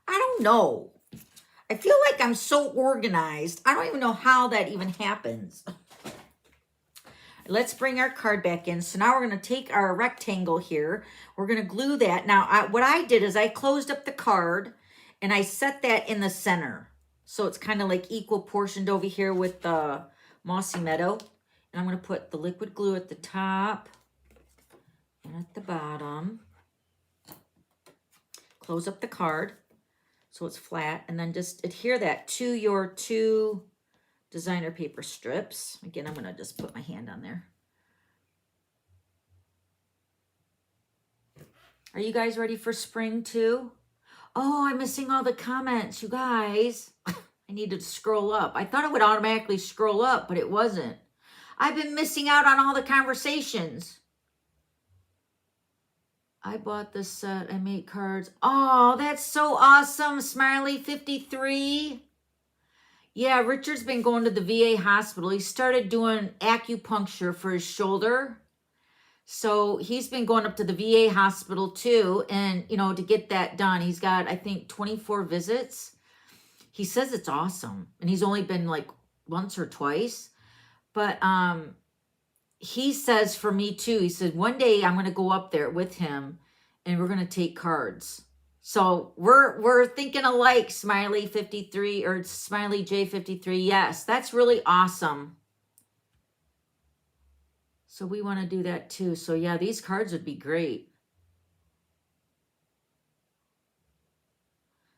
I don't know. I feel like I'm so organized. I don't even know how that even happens. Let's bring our card back in. So now we're going to take our rectangle here. We're going to glue that. Now, what I did is I closed up the card and I set that in the center. So it's kind of like equal portioned over here with the Mossy Meadow. And I'm going to put the liquid glue at the top and at the bottom. Close up the card so it's flat. And then just adhere that to your 2 designer paper strips. Again, I'm going to just put my hand on there. Are you guys ready for spring too? Oh, I'm missing all the comments, you guys. I needed to scroll up. I thought it would automatically scroll up, but it wasn't. I've been missing out on all the conversations. I bought this set. I made cards. Oh, that's so awesome. Smiley 53. Yeah, Richard's been going to the VA hospital. He started doing acupuncture for his shoulder. So he's been going up to the VA hospital too. And, you know, to get that done, he's got, I think, 24 visits. He says it's awesome. And he's only been like once or twice. But he says for me too, he said, one day I'm going to go up there with him and we're going to take cards. So we're thinking alike, Smiley 53 or Smiley J53. Yes, that's really awesome. So we want to do that too. So yeah, these cards would be great.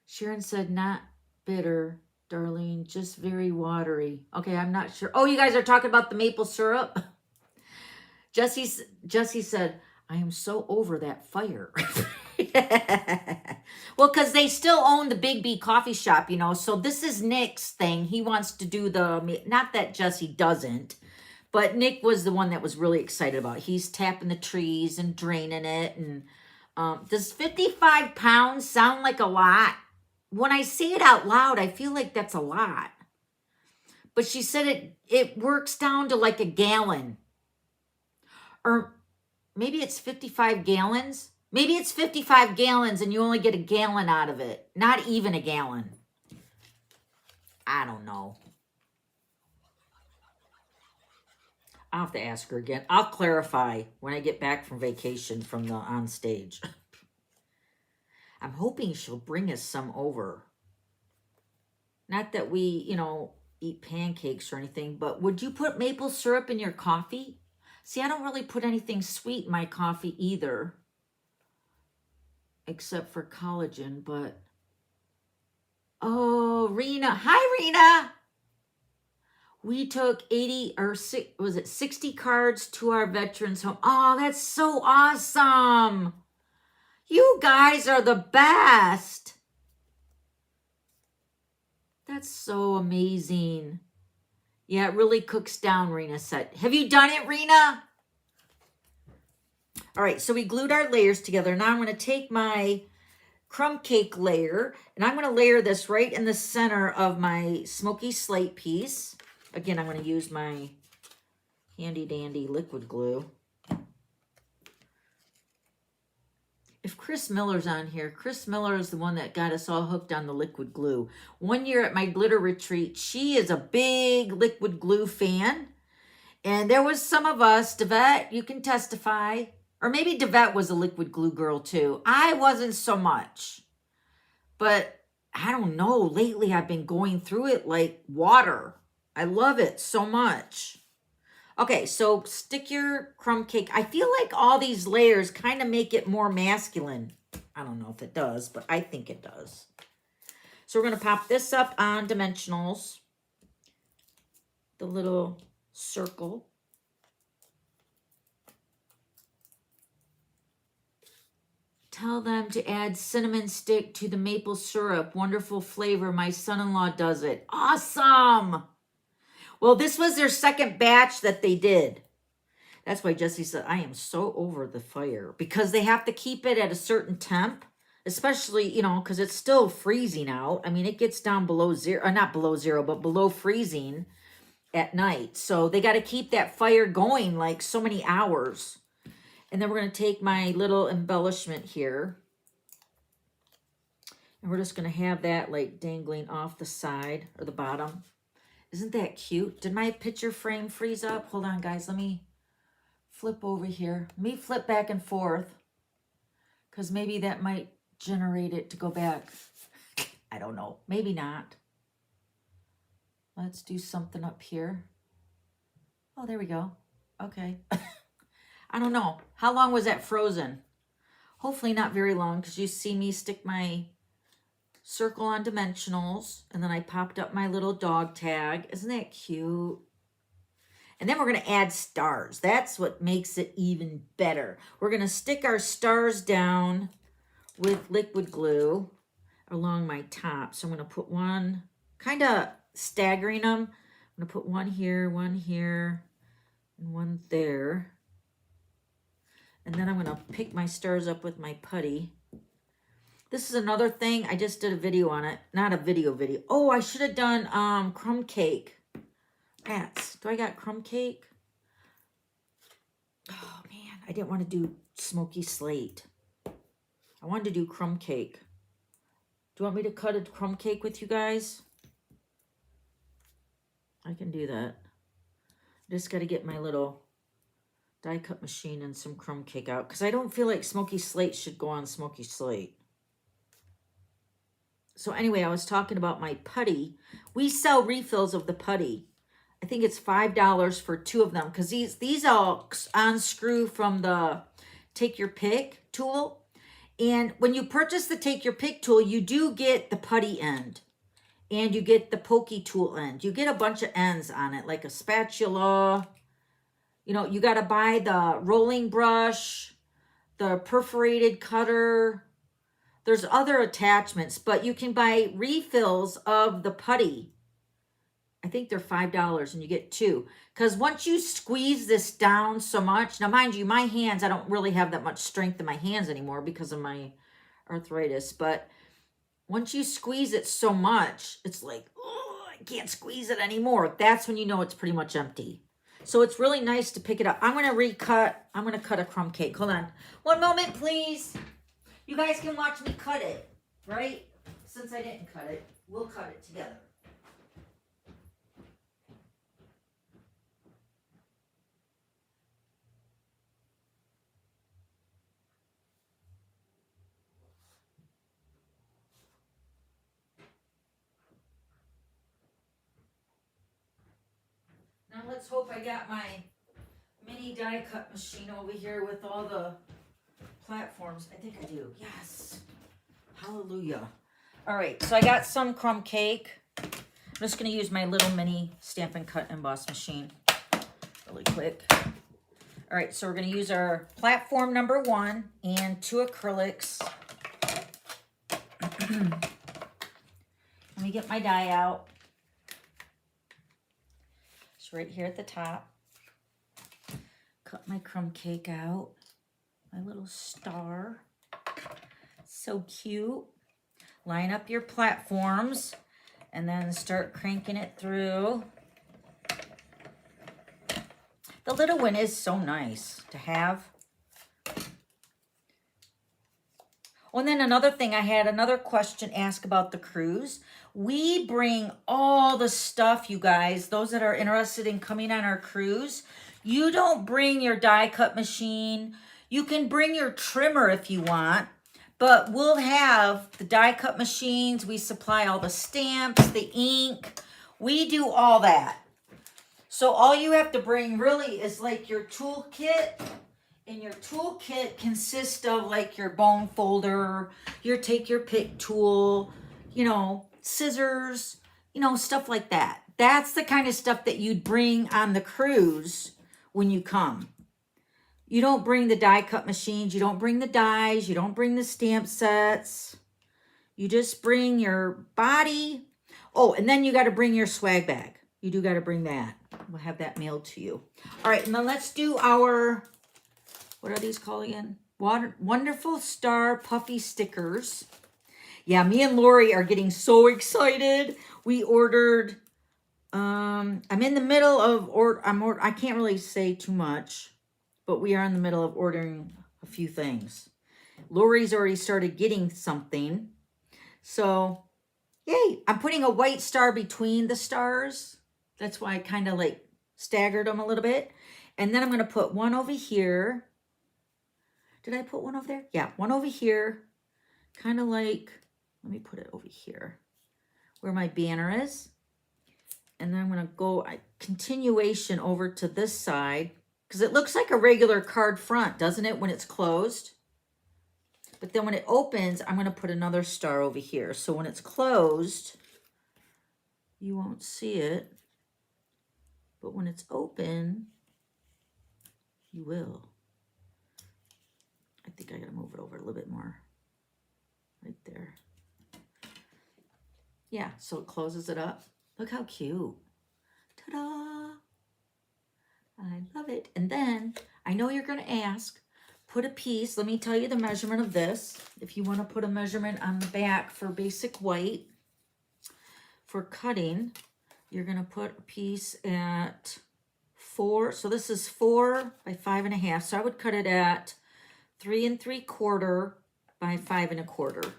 Sharon said, not bitter, Darlene, just very watery. Okay, I'm not sure. Oh, you guys are talking about the maple syrup? Jesse said, I am so over that fire. Well, because they still own the Big B coffee shop, you know. So this is Nick's thing. He wants to do the, not that Jesse doesn't, but Nick was the one that was really excited about it. He's tapping the trees and draining it. And does 55 pounds sound like a lot? When I say it out loud, I feel like that's a lot. But she said it works down to like a gallon. Or maybe it's 55 gallons. Maybe it's 55 gallons and you only get a gallon out of it. Not even a gallon. I don't know. I'll have to ask her again. I'll clarify when I get back from vacation from the on stage. I'm hoping she'll bring us some over. Not that we, you know, eat pancakes or anything, but would you put maple syrup in your coffee? See, I don't really put anything sweet in my coffee either, except for collagen, but... Oh, Rena. Hi, Rena. We took 80 or was it 60 cards to our veterans home. Oh, that's so awesome. You guys are the best. That's so amazing. Yeah, it really cooks down, Rena said. Have you done it, Rena? All right, so we glued our layers together. Now I'm going to take my crumb cake layer, and I'm going to layer this right in the center of my smoky slate piece. Again, I'm going to use my handy dandy liquid glue. If Chris Miller's on here, Chris Miller is the one that got us all hooked on the liquid glue. One year at my glitter retreat, she is a big liquid glue fan. And there was some of us, Devette, you can testify. Or maybe Devette was a liquid glue girl too. I wasn't so much. But I don't know, lately I've been going through it like water. I love it so much. Okay, so stick your crumb cake. I feel like all these layers kind of make it more masculine. I don't know if it does, but I think it does. So we're going to pop this up on dimensionals. The little circle. Tell them to add cinnamon stick to the maple syrup. Wonderful flavor. My son-in-law does it. Awesome. Well, this was their second batch that they did. That's why Jesse said, I am so over the fire. Because they have to keep it at a certain temp. Especially, you know, because it's still freezing out. I mean, it gets down below zero. Not below zero, but below freezing at night. So they got to keep that fire going like so many hours. And then we're going to take my little embellishment here. And we're just going to have that like dangling off the side or the bottom. Isn't that cute? Did my picture frame freeze up? Hold on, guys. Let me flip over here. Let me flip back and forth. Because maybe that might generate it to go back. I don't know. Maybe not. Let's do something up here. Oh, there we go. Okay. I don't know. How long was that frozen? Hopefully not very long, because you see me stick my circle on dimensionals, and then I popped up my little dog tag. Isn't that cute? And then we're going to add stars. That's what makes it even better. We're going to stick our stars down with liquid glue along my top. So I'm going to put one, kind of staggering them. I'm going to put one here, and one there. And then I'm going to pick my stars up with my putty. This is another thing. I just did a video on it. Not a video. Oh, I should have done crumb cake. Rats. Do I got crumb cake? Oh, man. I didn't want to do smoky slate. I wanted to do crumb cake. Do you want me to cut a crumb cake with you guys? I can do that. Just got to get my little die cut machine and some crumb cake out, because I don't feel like smoky slate should go on smoky slate. So anyway, I was talking about my putty. We sell refills of the putty. I think it's $5 for 2 of them, because these all unscrew from the Take Your Pick tool. And when you purchase the Take Your Pick tool, you do get the putty end. And you get the pokey tool end. You get a bunch of ends on it, like a spatula. You know, you got to buy the rolling brush, the perforated cutter. There's other attachments, but you can buy refills of the putty. I think they're $5 and you get 2. Because once you squeeze this down so much, now mind you, my hands, I don't really have that much strength in my hands anymore because of my arthritis. But once you squeeze it so much, it's like, oh, I can't squeeze it anymore. That's when you know it's pretty much empty. So it's really nice to pick it up. I'm going to cut a crumb cake. Hold on. One moment, please. You guys can watch me cut it, right? Since I didn't cut it, we'll cut it together. Now let's hope I got my mini die cut machine over here with all the platforms. I think I do. Yes. Hallelujah. All right. So I got some crumb cake. I'm just going to use my little mini Stampin' Cut emboss machine really quick. All right. So we're going to use our platform number 1 and 2 acrylics. Let me get my die out. It's right here at the top. Cut my crumb cake out. My little star. So cute. Line up your platforms and then start cranking it through. The little one is so nice to have. Oh, and then another thing, I had another question asked about the cruise. We bring all the stuff, you guys, those that are interested in coming on our cruise. You don't bring your die cut machine. You can bring your trimmer if you want, but we'll have the die cut machines. We supply all the stamps, the ink. We do all that. So all you have to bring really is like your toolkit. And your toolkit consists of like your bone folder, your take your pick tool, you know, scissors, you know, stuff like that. That's the kind of stuff that you'd bring on the cruise when you come. You don't bring the die cut machines. You don't bring the dies. You don't bring the stamp sets. You just bring your body. Oh, and then you got to bring your swag bag. You do got to bring that. We'll have that mailed to you. All right, and then let's do our, what are these called again? Wonderful Star Puffy Stickers. Yeah, me and Lori are getting so excited. We ordered, I'm in the middle of, I can't really say too much, but we are in the middle of ordering a few things. Lori's already started getting something. So, yay. I'm putting a white star between the stars. That's why I kind of like staggered them a little bit. And then I'm going to put one over here. Did I put one over there? Yeah, one over here. Kind of like, let me put it over here where my banner is. And then I'm going to go continuation over to this side because it looks like a regular card front, doesn't it, when it's closed? But then when it opens, I'm going to put another star over here. So when it's closed, you won't see it. But when it's open, you will. I think I got to move it over a little bit more. Right there. Yeah, so it closes it up. Look how cute. Ta-da! I love it. And then, I know you're going to ask, put a piece. Let me tell you the measurement of this. If you want to put a measurement on the back for basic white, for cutting, you're going to put a piece at 4. So this is 4 by 5.5. So I would cut it at 3 3/4 by 5 1/4.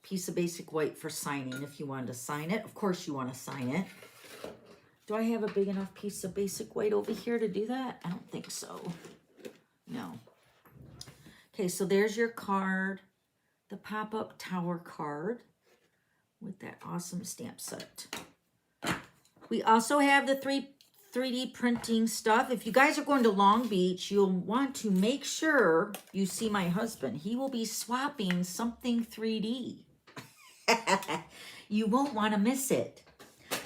Piece of basic white for signing if you wanted to sign it. Of course you want to sign it. Do I have a big enough piece of basic white over here to do that? I don't think so. No. Okay, so there's your card, the pop-up tower card with that awesome stamp set. We also have the 3D printing stuff. If you guys are going to Long Beach, you'll want to make sure you see my husband. He will be swapping something 3D. You won't want to miss it.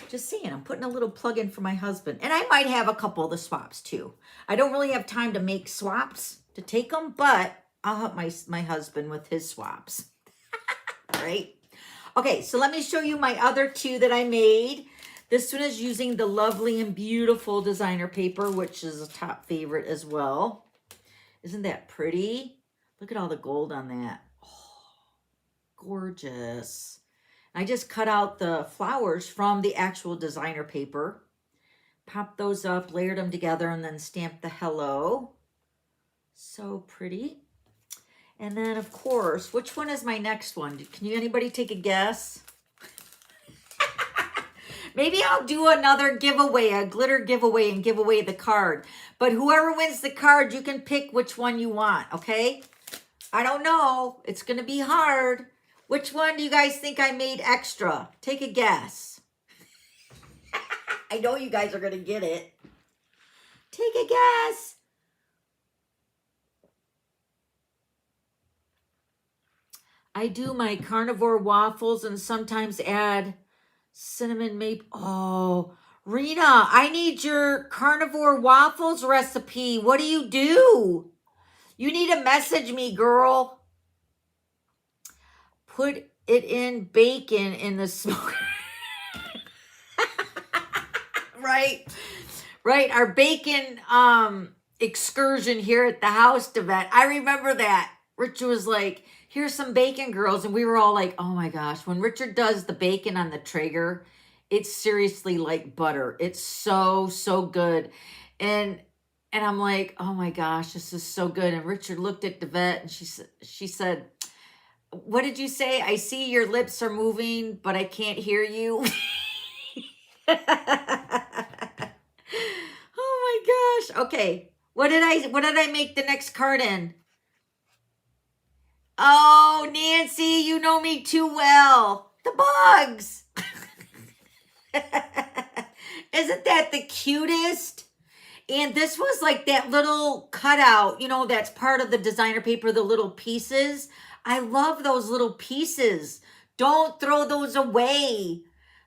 Just saying, I'm putting a little plug in for my husband. And I might have a couple of the swaps too. I don't really have time to make swaps to take them, but I'll help my husband with his swaps. Right? Okay, so let me show you my other two that I made. This one is using the lovely and beautiful designer paper, which is a top favorite as well. Isn't that pretty? Look at all the gold on that. Gorgeous. I just cut out the flowers from the actual designer paper, popped those up, layered them together, and then stamped the hello. So pretty. And then, of course, which one is my next one? Can anybody take a guess? Maybe I'll do another giveaway, a glitter giveaway, and give away the card. But whoever wins the card, you can pick which one you want, okay? I don't know. It's going to be hard. Which one do you guys think I made extra? Take a guess. I know you guys are going to get it. Take a guess. I do my carnivore waffles and sometimes add cinnamon maple. Oh, Rena, I need your carnivore waffles recipe. What do? You need to message me, girl. Put it in bacon in the smoker. Right. Our bacon excursion here at the house event. I remember that. Richard was like, here's some bacon, girls. And we were all like, oh my gosh. When Richard does the bacon on the Traeger, it's seriously like butter. It's so, so good. And I'm like, oh my gosh, this is so good. And Richard looked at Devette and she said, what did you say? I see your lips are moving, but I can't hear you. Oh my gosh. Okay. What did I make the next card in? Oh, Nancy, you know me too well. The bugs. Isn't that the cutest? And this was like that little cutout, you know, that's part of the designer paper, the little pieces. I love those little pieces. Don't throw those away.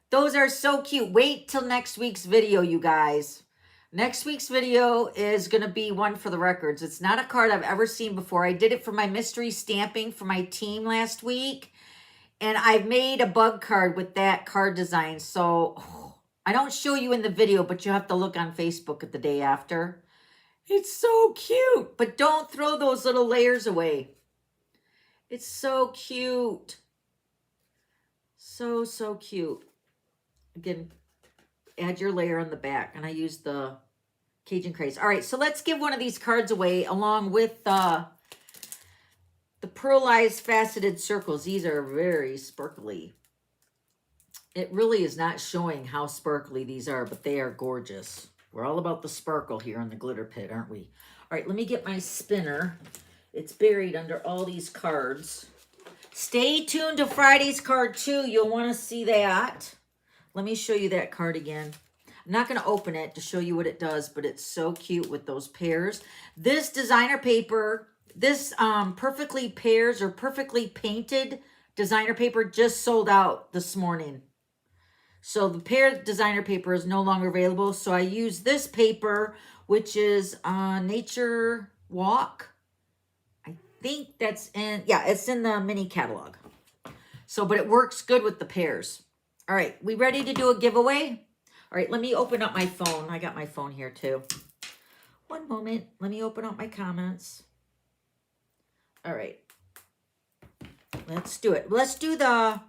Those are so cute. Wait till next week's video, you guys. Next week's video is going to be one for the records. It's not a card I've ever seen before. I did it for my mystery stamping for my team last week. And I've made a bug card with that card design. So I don't show you in the video, but you have to look on Facebook at the day after. It's so cute. But don't throw those little layers away. It's so cute. So, so cute. Again, add your layer on the back. And I used the Cajun Craze. All right, so let's give one of these cards away along with the pearlized faceted circles. These are very sparkly. It really is not showing how sparkly these are, but they are gorgeous. We're all about the sparkle here on the glitter pit, aren't we? All right, let me get my spinner. It's buried under all these cards. Stay tuned to Friday's card too. You'll want to see that. Let me show you that card again. I'm not going to open it to show you what it does, but it's so cute with those pears. This designer paper, this perfectly pears or perfectly painted designer paper just sold out this morning. So the pear designer paper is no longer available. So I use this paper, which is Nature Walk. I think that's in, yeah, it's in the mini catalog. So, but it works good with the pears. All right, we ready to do a giveaway? All right, let me open up my phone. I got my phone here too. One moment, let me open up my comments. All right, let's do it. Let's do the,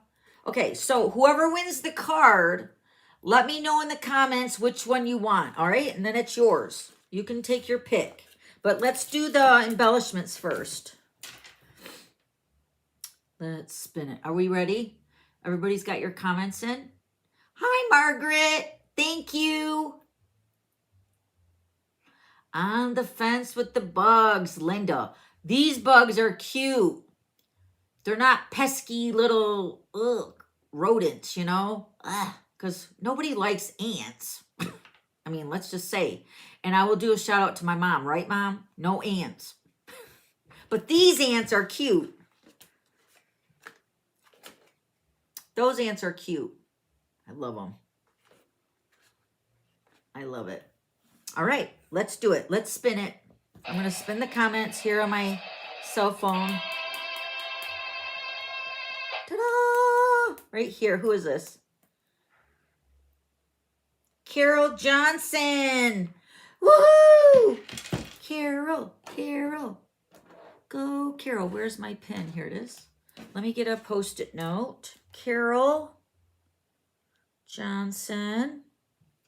okay, so whoever wins the card, let me know in the comments which one you want, all right? And then it's yours. You can take your pick. But let's do the embellishments first. Let's spin it. Are we ready? Everybody's got your comments in? Hi, Margaret. Thank you. On the fence with the bugs, Linda. These bugs are cute. They're not pesky little rodents, you know? Because nobody likes ants. I mean, let's just say. And I will do a shout out to my mom, right, Mom? No ants. But these ants are cute. Those ants are cute. I love them. I love it. All right, let's do it. Let's spin it. I'm going to spin the comments here on my cell phone. Ta-da! Right here. Who is this? Carol Johnson. Woohoo! Carol, Carol. Go, Carol. Where's my pen? Here it is. Let me get a Post-it note. Carol Johnson.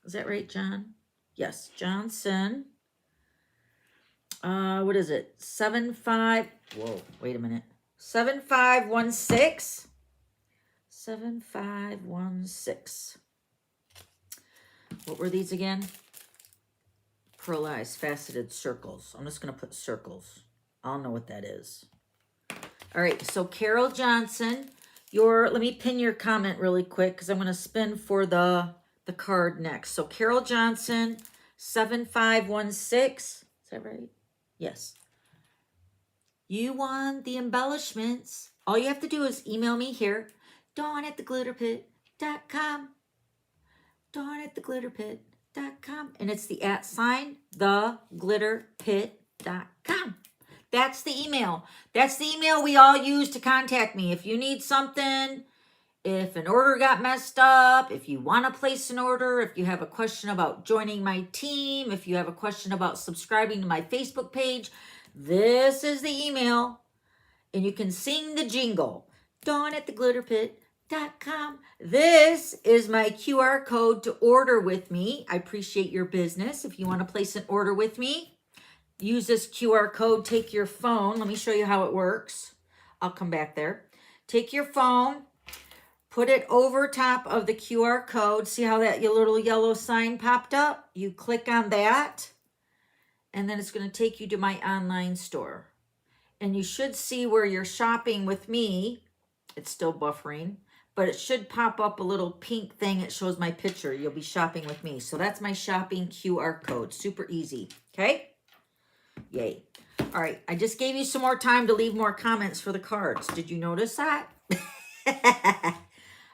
Is that right, John? Yes, Johnson. What is it? 75. Whoa, wait a minute. 7516. 7516. What were these again? Pearlized faceted circles. I'm just going to put circles. I'll know what that is. All right, so Carol Johnson, let me pin your comment really quick because I'm going to spin for the card next. So Carol Johnson, 7516. Is that right? Yes. You won the embellishments. All you have to do is email me here, dawn@theglitterpit.com. dawn@theglitterpit.com. And it's the @ theglitterpit.com. That's the email. That's the email we all use to contact me. If you need something, if an order got messed up, if you want to place an order, if you have a question about joining my team, if you have a question about subscribing to my Facebook page, this is the email. And you can sing the jingle. dawn@theglitterpit.com. This is my QR code to order with me. I appreciate your business. If you want to place an order with me, use this QR code. Take your phone. Let me show you how it works. I'll come back there. Take your phone. Put it over top of the QR code. See how that your little yellow sign popped up? You click on that, and then it's going to take you to my online store. And you should see where you're shopping with me. It's still buffering. but it should pop up a little pink thing. It shows my picture. You'll be shopping with me. So that's my shopping QR code. Super easy. Okay? Yay. All right. I just gave you some more time to leave more comments for the cards. Did you notice that?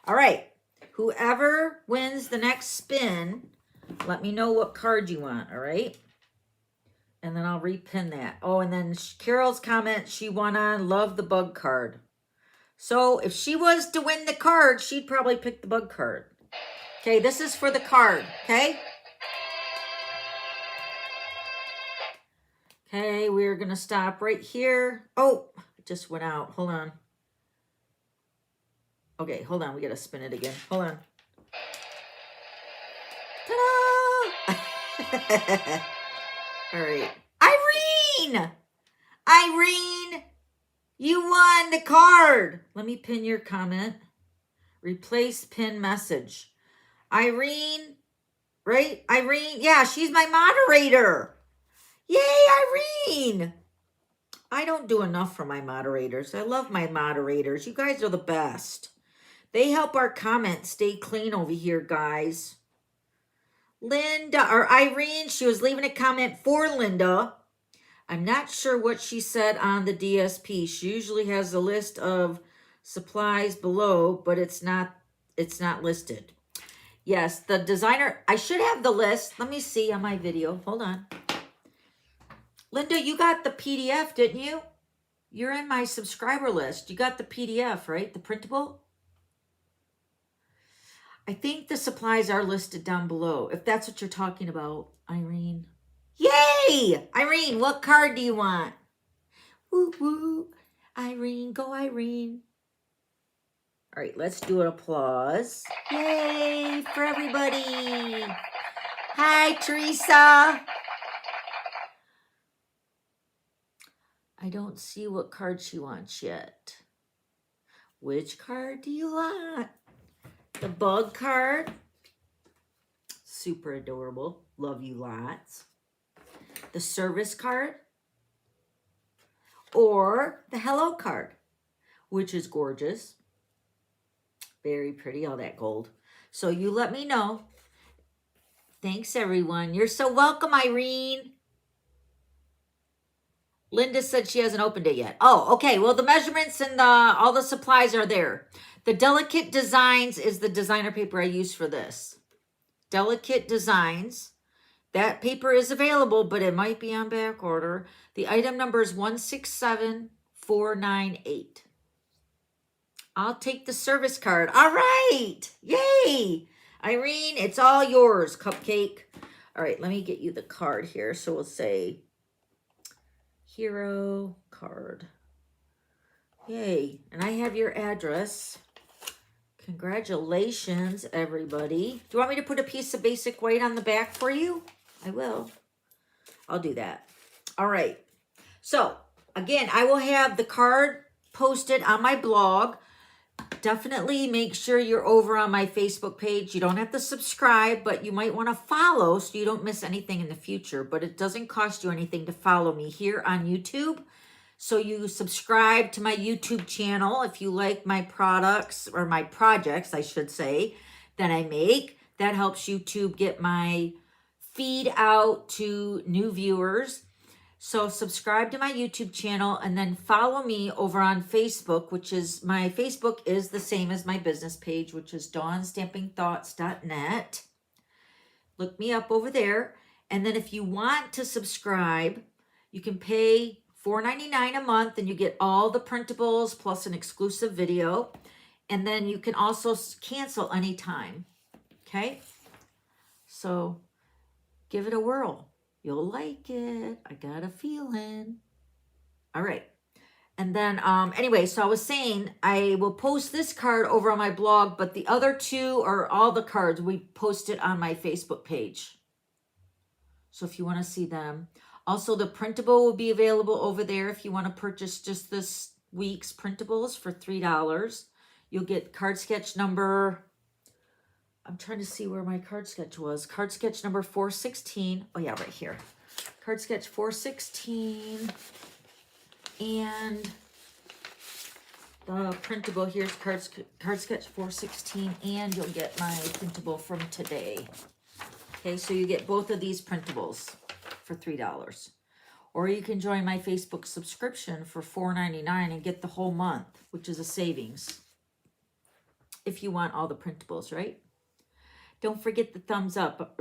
All right. Whoever wins the next spin, let me know what card you want. All right? And then I'll repin that. Oh, and then Carol's comment, she won on Love the Bug card. So if she was to win the card, she'd probably pick the bug card. Okay, this is for the card, okay? Okay, we're going to stop right here. Oh, it just went out. Hold on. Okay, hold on. We got to spin it again. Hold on. Ta-da! All right. Irene! Irene! You won the card. Let me pin your comment. Replace pin message. Irene, right? Irene, yeah, she's my moderator. Yay, Irene. I don't do enough for my moderators. I love my moderators. You guys are the best. They help our comments stay clean over here, guys. Linda, or Irene, she was leaving a comment for Linda. I'm not sure what she said on the DSP. She usually has a list of supplies below, but it's not listed. Yes, the designer, I should have the list. Let me see on my video. Hold on. Linda, you got the PDF, didn't you? You're in my subscriber list. You got the PDF, right? The printable? I think the supplies are listed down below, if that's what you're talking about, Irene. Yay! Irene, what card do you want? Woo woo. Irene, go Irene. All right, let's do an applause. Yay for everybody. Hi, Teresa. I don't see what card she wants yet. Which card do you want? The bug card. Super adorable. Love you lots. The service card, or the hello card, which is gorgeous. Very pretty, all that gold. So you let me know. Thanks, everyone. You're so welcome, Irene. Linda said she hasn't opened it yet. Oh, okay. Well, the measurements and all the supplies are there. The Delicate Designs is the designer paper I use for this. Delicate Designs. That paper is available, but it might be on back order. The item number is 167498. I'll take the service card. All right. Yay. Irene, it's all yours, Cupcake. All right, let me get you the card here. So we'll say hero card. Yay. And I have your address. Congratulations, everybody. Do you want me to put a piece of basic white on the back for you? I will. I'll do that. All right. So, again, I will have the card posted on my blog. Definitely make sure you're over on my Facebook page. You don't have to subscribe, but you might want to follow so you don't miss anything in the future. But it doesn't cost you anything to follow me here on YouTube. So you subscribe to my YouTube channel if you like my products, or my projects, I should say, that I make. That helps YouTube get my feed out to new viewers. So subscribe to my YouTube channel and then follow me over on Facebook, which is, my Facebook is the same as my business page, which is dawnstampingthoughts.net. Look me up over there. And then if you want to subscribe, you can pay $4.99 a month and you get all the printables plus an exclusive video. And then you can also cancel anytime. Okay? So give it a whirl. You'll like it. I got a feeling. All right. And then, anyway, so I was saying I will post this card over on my blog, but the other two are all the cards we posted on my Facebook page. So if you want to see them. Also, the printable will be available over there if you want to purchase just this week's printables for $3. You'll get card sketch number, I'm trying to see where my card sketch was. Card sketch number 416. Oh, yeah, right here. Card sketch 416. And the printable. Here's card sketch 416, and you'll get my printable from today. Okay, so you get both of these printables for $3. Or you can join my Facebook subscription for $4.99 and get the whole month, which is a savings. If you want all the printables, right? Don't forget the thumbs up.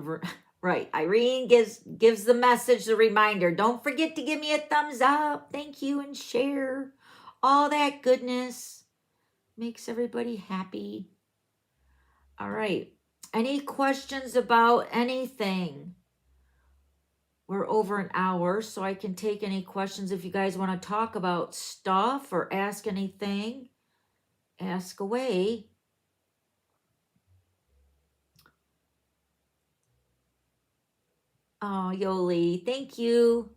Right, Irene gives the message, the reminder. Don't forget to give me a thumbs up. Thank you, and share. All that goodness makes everybody happy. All right. Any questions about anything? We're over an hour, so I can take any questions. If you guys want to talk about stuff or ask anything, ask away. Oh, Yoli, thank you.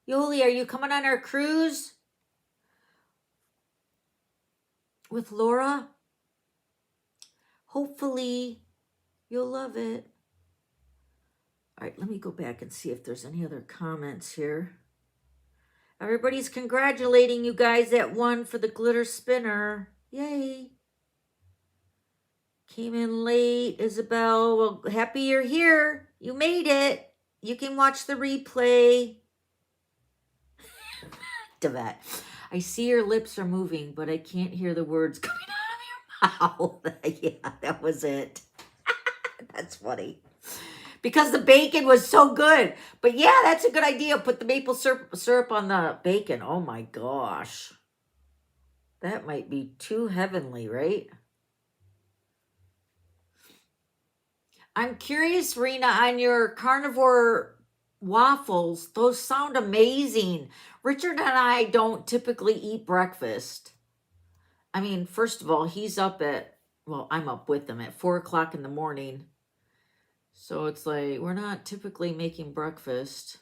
Yoli, are you coming on our cruise with Laura? Hopefully, you'll love it. All right, let me go back and see if there's any other comments here. Everybody's congratulating you guys that won for the glitter spinner. Yay. Came in late, Isabel. Well, happy you're here. You made it. You can watch the replay. Devet, I see your lips are moving, but I can't hear the words coming out of your mouth. Yeah, that was it. That's funny. Because the bacon was so good. But yeah, that's a good idea. Put the maple syrup on the bacon. Oh my gosh. That might be too heavenly, right? I'm curious, Rena, on your carnivore waffles. Those sound amazing. Richard and I don't typically eat breakfast. I mean, first of all, he's up at, well, I'm up with him at 4 o'clock in the morning. So it's like, we're not typically making breakfast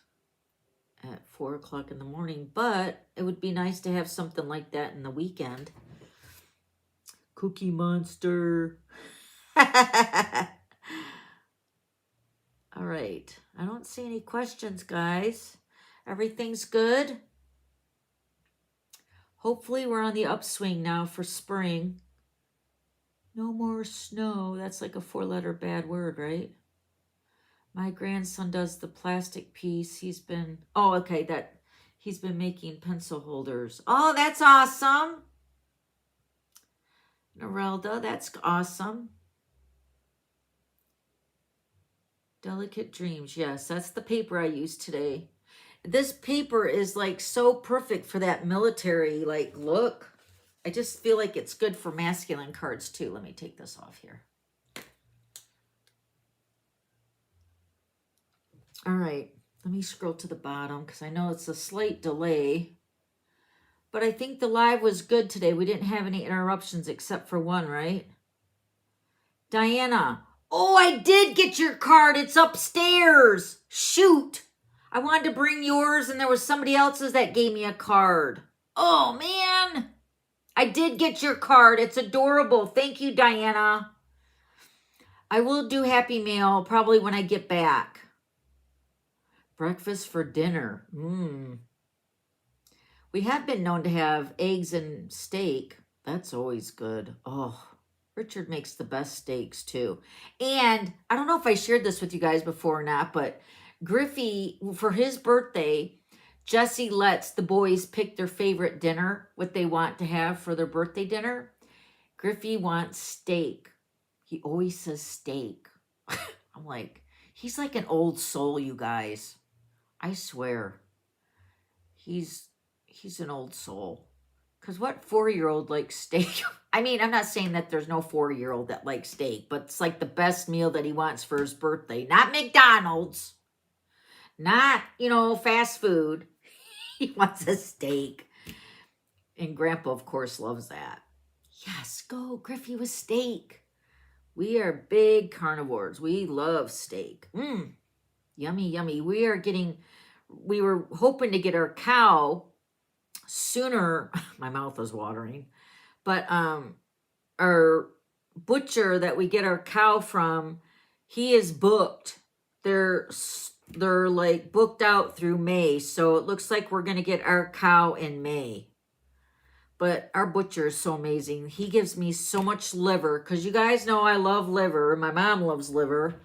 at 4 o'clock in the morning, but it would be nice to have something like that in the weekend. Cookie Monster. All right. I don't see any questions, guys. Everything's good. Hopefully we're on the upswing now for spring. No more snow. That's like a 4-letter bad word, right? My grandson does the plastic piece. He's been making pencil holders. Oh, that's awesome. Narelda, that's awesome. Delicate Dreams. Yes, that's the paper I used today. This paper is like so perfect for that military like look. I just feel like it's good for masculine cards too. Let me take this off here. All right, let me scroll to the bottom because I know it's a slight delay. But I think the live was good today. We didn't have any interruptions except for one, right? Diana. Oh, I did get your card. It's upstairs. Shoot. I wanted to bring yours and there was somebody else's that gave me a card. Oh, man. I did get your card. It's adorable. Thank you, Diana. I will do Happy Meal probably when I get back. Breakfast for dinner. We have been known to have eggs and steak. That's always good. Oh, Richard makes the best steaks too. And I don't know if I shared this with you guys before or not, but Griffey, for his birthday, Jesse lets the boys pick their favorite dinner, what they want to have for their birthday dinner. Griffey wants steak. He always says steak. I'm like, he's like an old soul, you guys. I swear. He's an old soul. Because what 4-year-old likes steak? I mean, I'm not saying that there's no 4-year-old that likes steak, but it's like the best meal that he wants for his birthday. Not McDonald's. Not, fast food. He wants a steak. And Grandpa, of course, loves that. Yes, go, Griffey, with steak. We are big carnivores. We love steak. Yummy, yummy. We were hoping to get our cow sooner. My mouth is watering. But our butcher that we get our cow from, he is booked. They're like booked out through May. So it looks like we're going to get our cow in May. But our butcher is so amazing. He gives me so much liver because you guys know I love liver. My mom loves liver.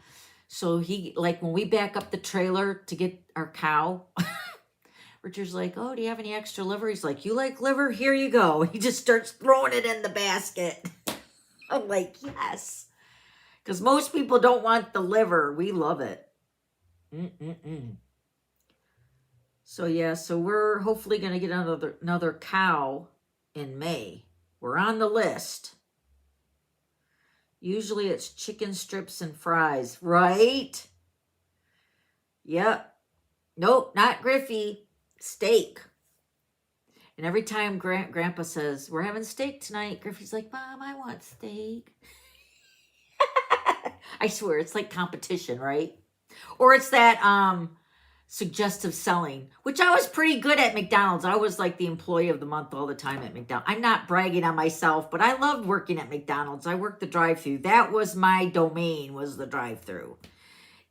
So he, like when we back up the trailer to get our cow, Richard's like, oh, do you have any extra liver? He's like, you like liver? Here you go. He just starts throwing it in the basket. I'm like, yes. Because most people don't want the liver. We love it. So yeah, so we're hopefully going to get another cow in May. We're on the list. Usually it's chicken strips and fries, right? Yep. Nope, not Griffey. Steak. And every time Grandpa says, we're having steak tonight, Griffey's like, Mom, I want steak. I swear, it's like competition, right? Or it's that suggestive selling, which I was pretty good at McDonald's. I was like the employee of the month all the time at McDonald's. I'm not bragging on myself, but I loved working at McDonald's. I worked the drive-thru. That was my domain, was the drive-thru.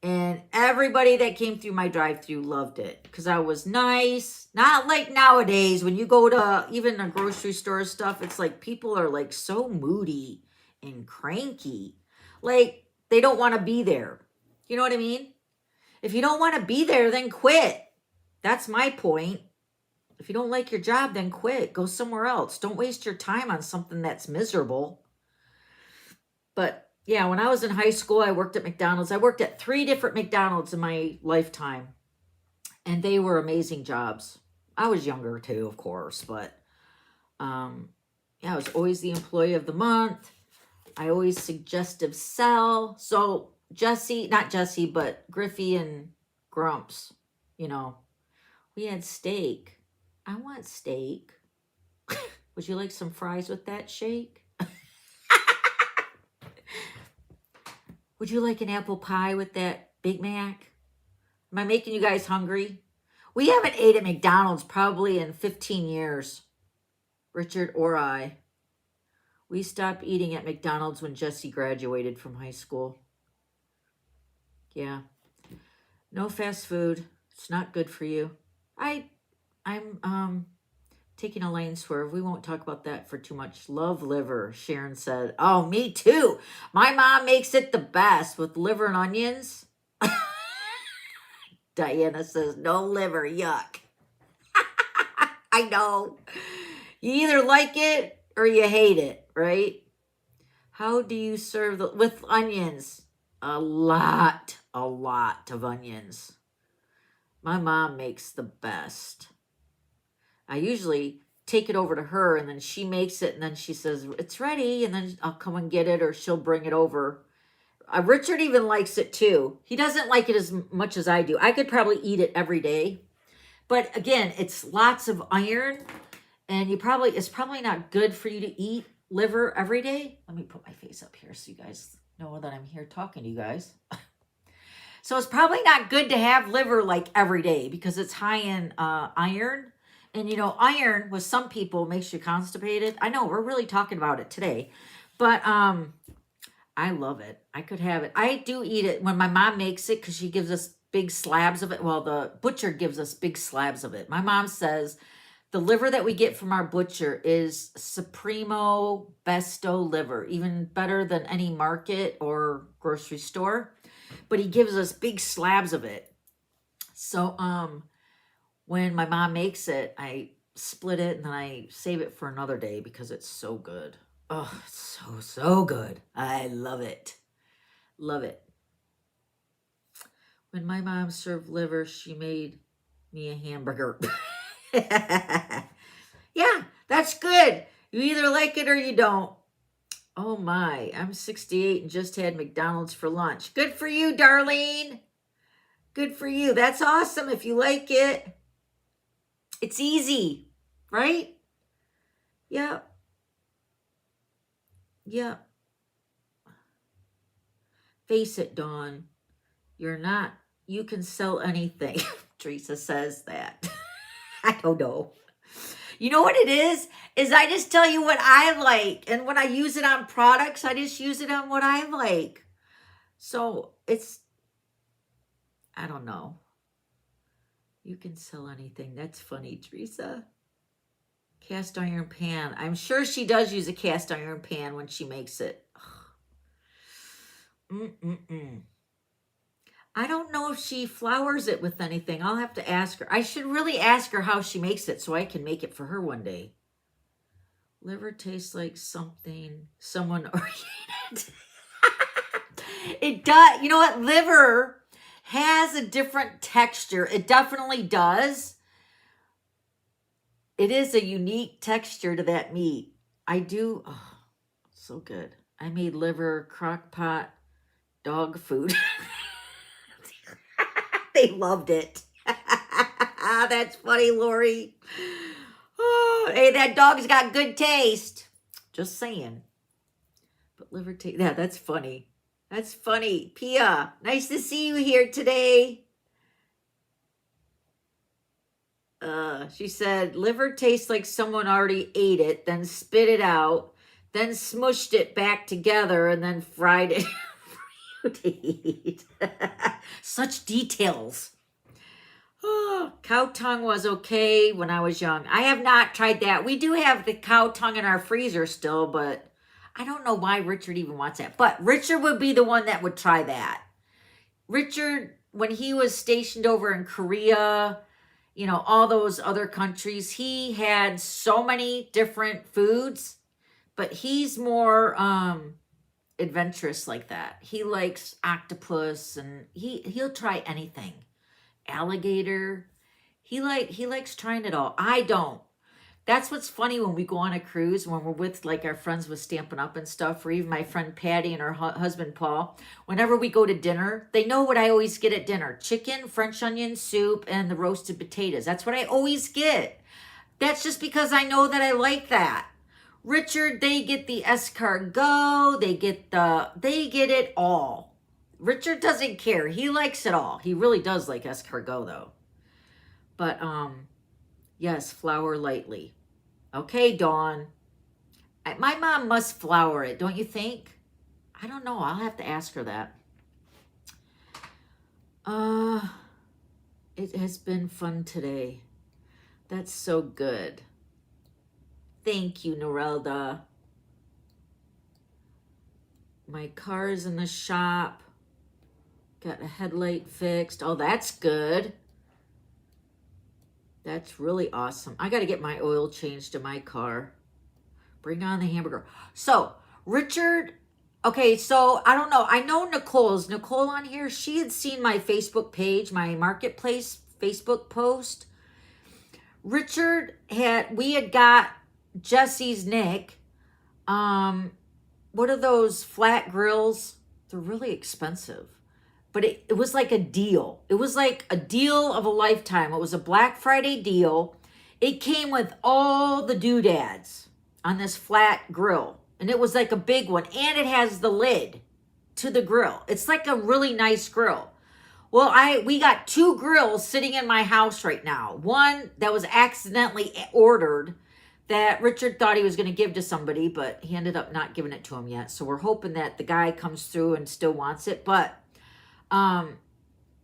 And everybody that came through my drive-thru loved it because I was nice. Not like nowadays when you go to even a grocery store stuff, it's like people are like so moody and cranky. Like they don't want to be there. You know what I mean? If you don't want to be there, then quit. That's my point. If you don't like your job, then quit. Go somewhere else. Don't waste your time on something that's miserable. But yeah, when I was in high school, I worked at McDonald's. I worked at 3 different McDonald's in my lifetime. And they were amazing jobs. I was younger too, of course. But yeah, I was always the employee of the month. I always suggestive sell. So not Jesse, but Griffey and Grumps, you know, we had steak. I want steak. Would you like some fries with that shake? Would you like an apple pie with that Big Mac? Am I making you guys hungry? We haven't ate at McDonald's probably in 15 years. Richard or I. We stopped eating at McDonald's when Jesse graduated from high school. Yeah. No fast food. It's not good for you. I'm taking a lane swerve. We won't talk about that for too much. Love liver, Sharon said. Oh, me too. My mom makes it the best with liver and onions. Diana says, no liver, yuck. I know. You either like it or you hate it, right? How do you serve with onions? A lot of onions. My mom makes the best. I usually take it over to her and then she makes it and then she says, it's ready. And then I'll come and get it or she'll bring it over. Richard even likes it too. He doesn't like it as much as I do. I could probably eat it every day. But again, it's lots of iron and it's probably not good for you to eat liver every day. Let me put my face up here so you guys know that I'm here talking to you guys. So it's probably not good to have liver like every day because it's high in iron. And you know, iron with some people makes you constipated. I know we're really talking about it today, but I love it. I could have it. I do eat it when my mom makes it because she gives us big slabs of it. Well, the butcher gives us big slabs of it. My mom says the liver that we get from our butcher is Supremo Besto liver, even better than any market or grocery store. But he gives us big slabs of it. So when my mom makes it, I split it and then I save it for another day because it's so good. Oh, it's so good. I love it. Love it. When my mom served liver, she made me a hamburger. Yeah, that's good. You either like it or you don't. Oh my, I'm 68 and just had McDonald's for lunch. Good for you, Darlene. Good for you. That's awesome if you like it. It's easy, right? Yeah. Yeah. Face it, Dawn. You can sell anything. Teresa says that. I don't know. You know what it is I just tell you what I like. And when I use it on products, I just use it on what I like. So I don't know. You can sell anything. That's funny, Teresa. Cast iron pan. I'm sure she does use a cast iron pan when she makes it. I don't know if she flours it with anything. I'll have to ask her. I should really ask her how she makes it so I can make it for her one day. Liver tastes like something someone ordered. It does. You know what? Liver has a different texture. It definitely does. It is a unique texture to that meat. I do. Oh, so good. I made liver crock pot dog food. They loved it. That's funny, Lori. Oh, hey, that dog's got good taste. Just saying. But liver taste. Yeah, that's funny. That's funny. Pia, nice to see you here today. She said, liver tastes like someone already ate it, then spit it out, then smushed it back together, and then fried it for you to eat. Such details. Oh, cow tongue was okay when I was young. I have not tried that. We do have the cow tongue in our freezer still, but I don't know why Richard even wants that. But Richard would be the one that would try that. Richard, when he was stationed over in Korea, you know, all those other countries, he had so many different foods, but he's more adventurous like that. He likes octopus, and he'll try anything. Alligator. He likes trying it all. I don't. That's what's funny when we go on a cruise, when we're with like our friends with Stampin' Up! And stuff, or even my friend Patty and her husband Paul. Whenever we go to dinner, they know what I always get at dinner. Chicken, French onion soup, and the roasted potatoes. That's what I always get. That's just because I know that I like that. Richard, they get the escargot. They get it all. Richard doesn't care. He likes it all. He really does like escargot though. But yes, flour lightly. Okay, Dawn. My mom must flour it, don't you think? I don't know. I'll have to ask her that. It has been fun today. That's so good. Thank you, Norelda. My car's in the shop. Got a headlight fixed. Oh, that's good. That's really awesome. I got to get my oil changed in my car. Bring on the hamburger. So, Richard, okay, so I don't know. I know Nicole. Is Nicole on here? She had seen my Facebook page, my Marketplace Facebook post. Richard we had got Jesse's Nick. What are those flat grills? They're really expensive. But it was like a deal. It was like a deal of a lifetime. It was a Black Friday deal. It came with all the doodads on this flat grill. And it was like a big one. And it has the lid to the grill. It's like a really nice grill. Well, we got two grills sitting in my house right now. One that was accidentally ordered that Richard thought he was going to give to somebody, but he ended up not giving it to him yet. So we're hoping that the guy comes through and still wants it. But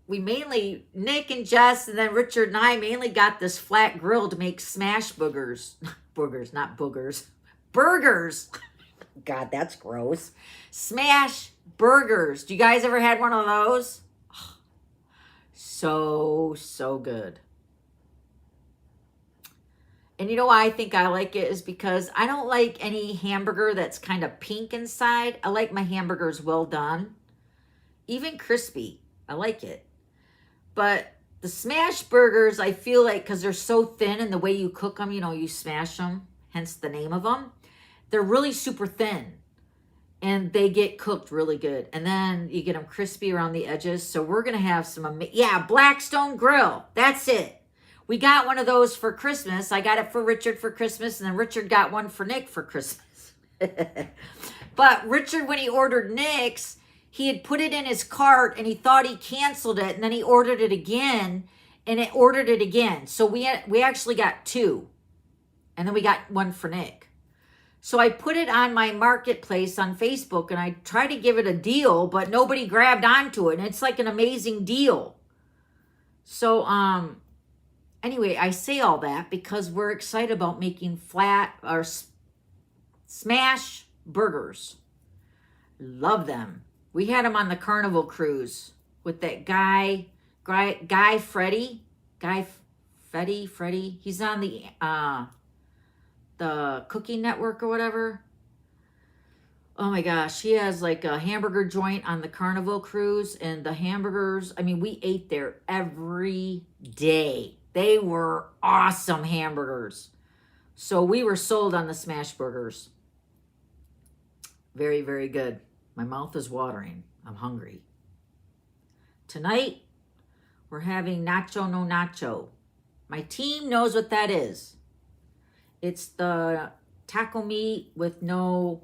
we mainly, Nick and Jess and then Richard and I mainly got this flat grill to make smash boogers. Boogers, not boogers. Burgers. God, that's gross. Smash burgers. Do you guys ever had one of those? So good. And you know why I think I like it is because I don't like any hamburger that's kind of pink inside. I like my hamburgers well done. Even crispy. I like it. But the smash burgers, I feel like, because they're so thin and the way you cook them, you know, you smash them, hence the name of them. They're really super thin. And they get cooked really good. And then you get them crispy around the edges. So we're going to have some, Blackstone Grill. That's it. We got one of those for Christmas. I got it for Richard for Christmas. And then Richard got one for Nick for Christmas. But Richard, when he ordered Nick's, he had put it in his cart and he thought he canceled it. And then he ordered it again. And it ordered it again. So we actually got two. And then we got one for Nick. So I put it on my Marketplace on Facebook and I tried to give it a deal, but nobody grabbed onto it. And it's like an amazing deal. So Anyway, I say all that because we're excited about making flat or smash burgers. Love them. We had them on the Carnival cruise with that guy Freddie. Freddie. He's on the Cooking Network or whatever. Oh my gosh, he has like a hamburger joint on the Carnival cruise, and the hamburgers, I mean, we ate there every day. They were awesome hamburgers. So we were sold on the smash burgers. Very, very good. My mouth is watering. I'm hungry. Tonight, we're having nacho no nacho. My team knows what that is. It's the taco meat with no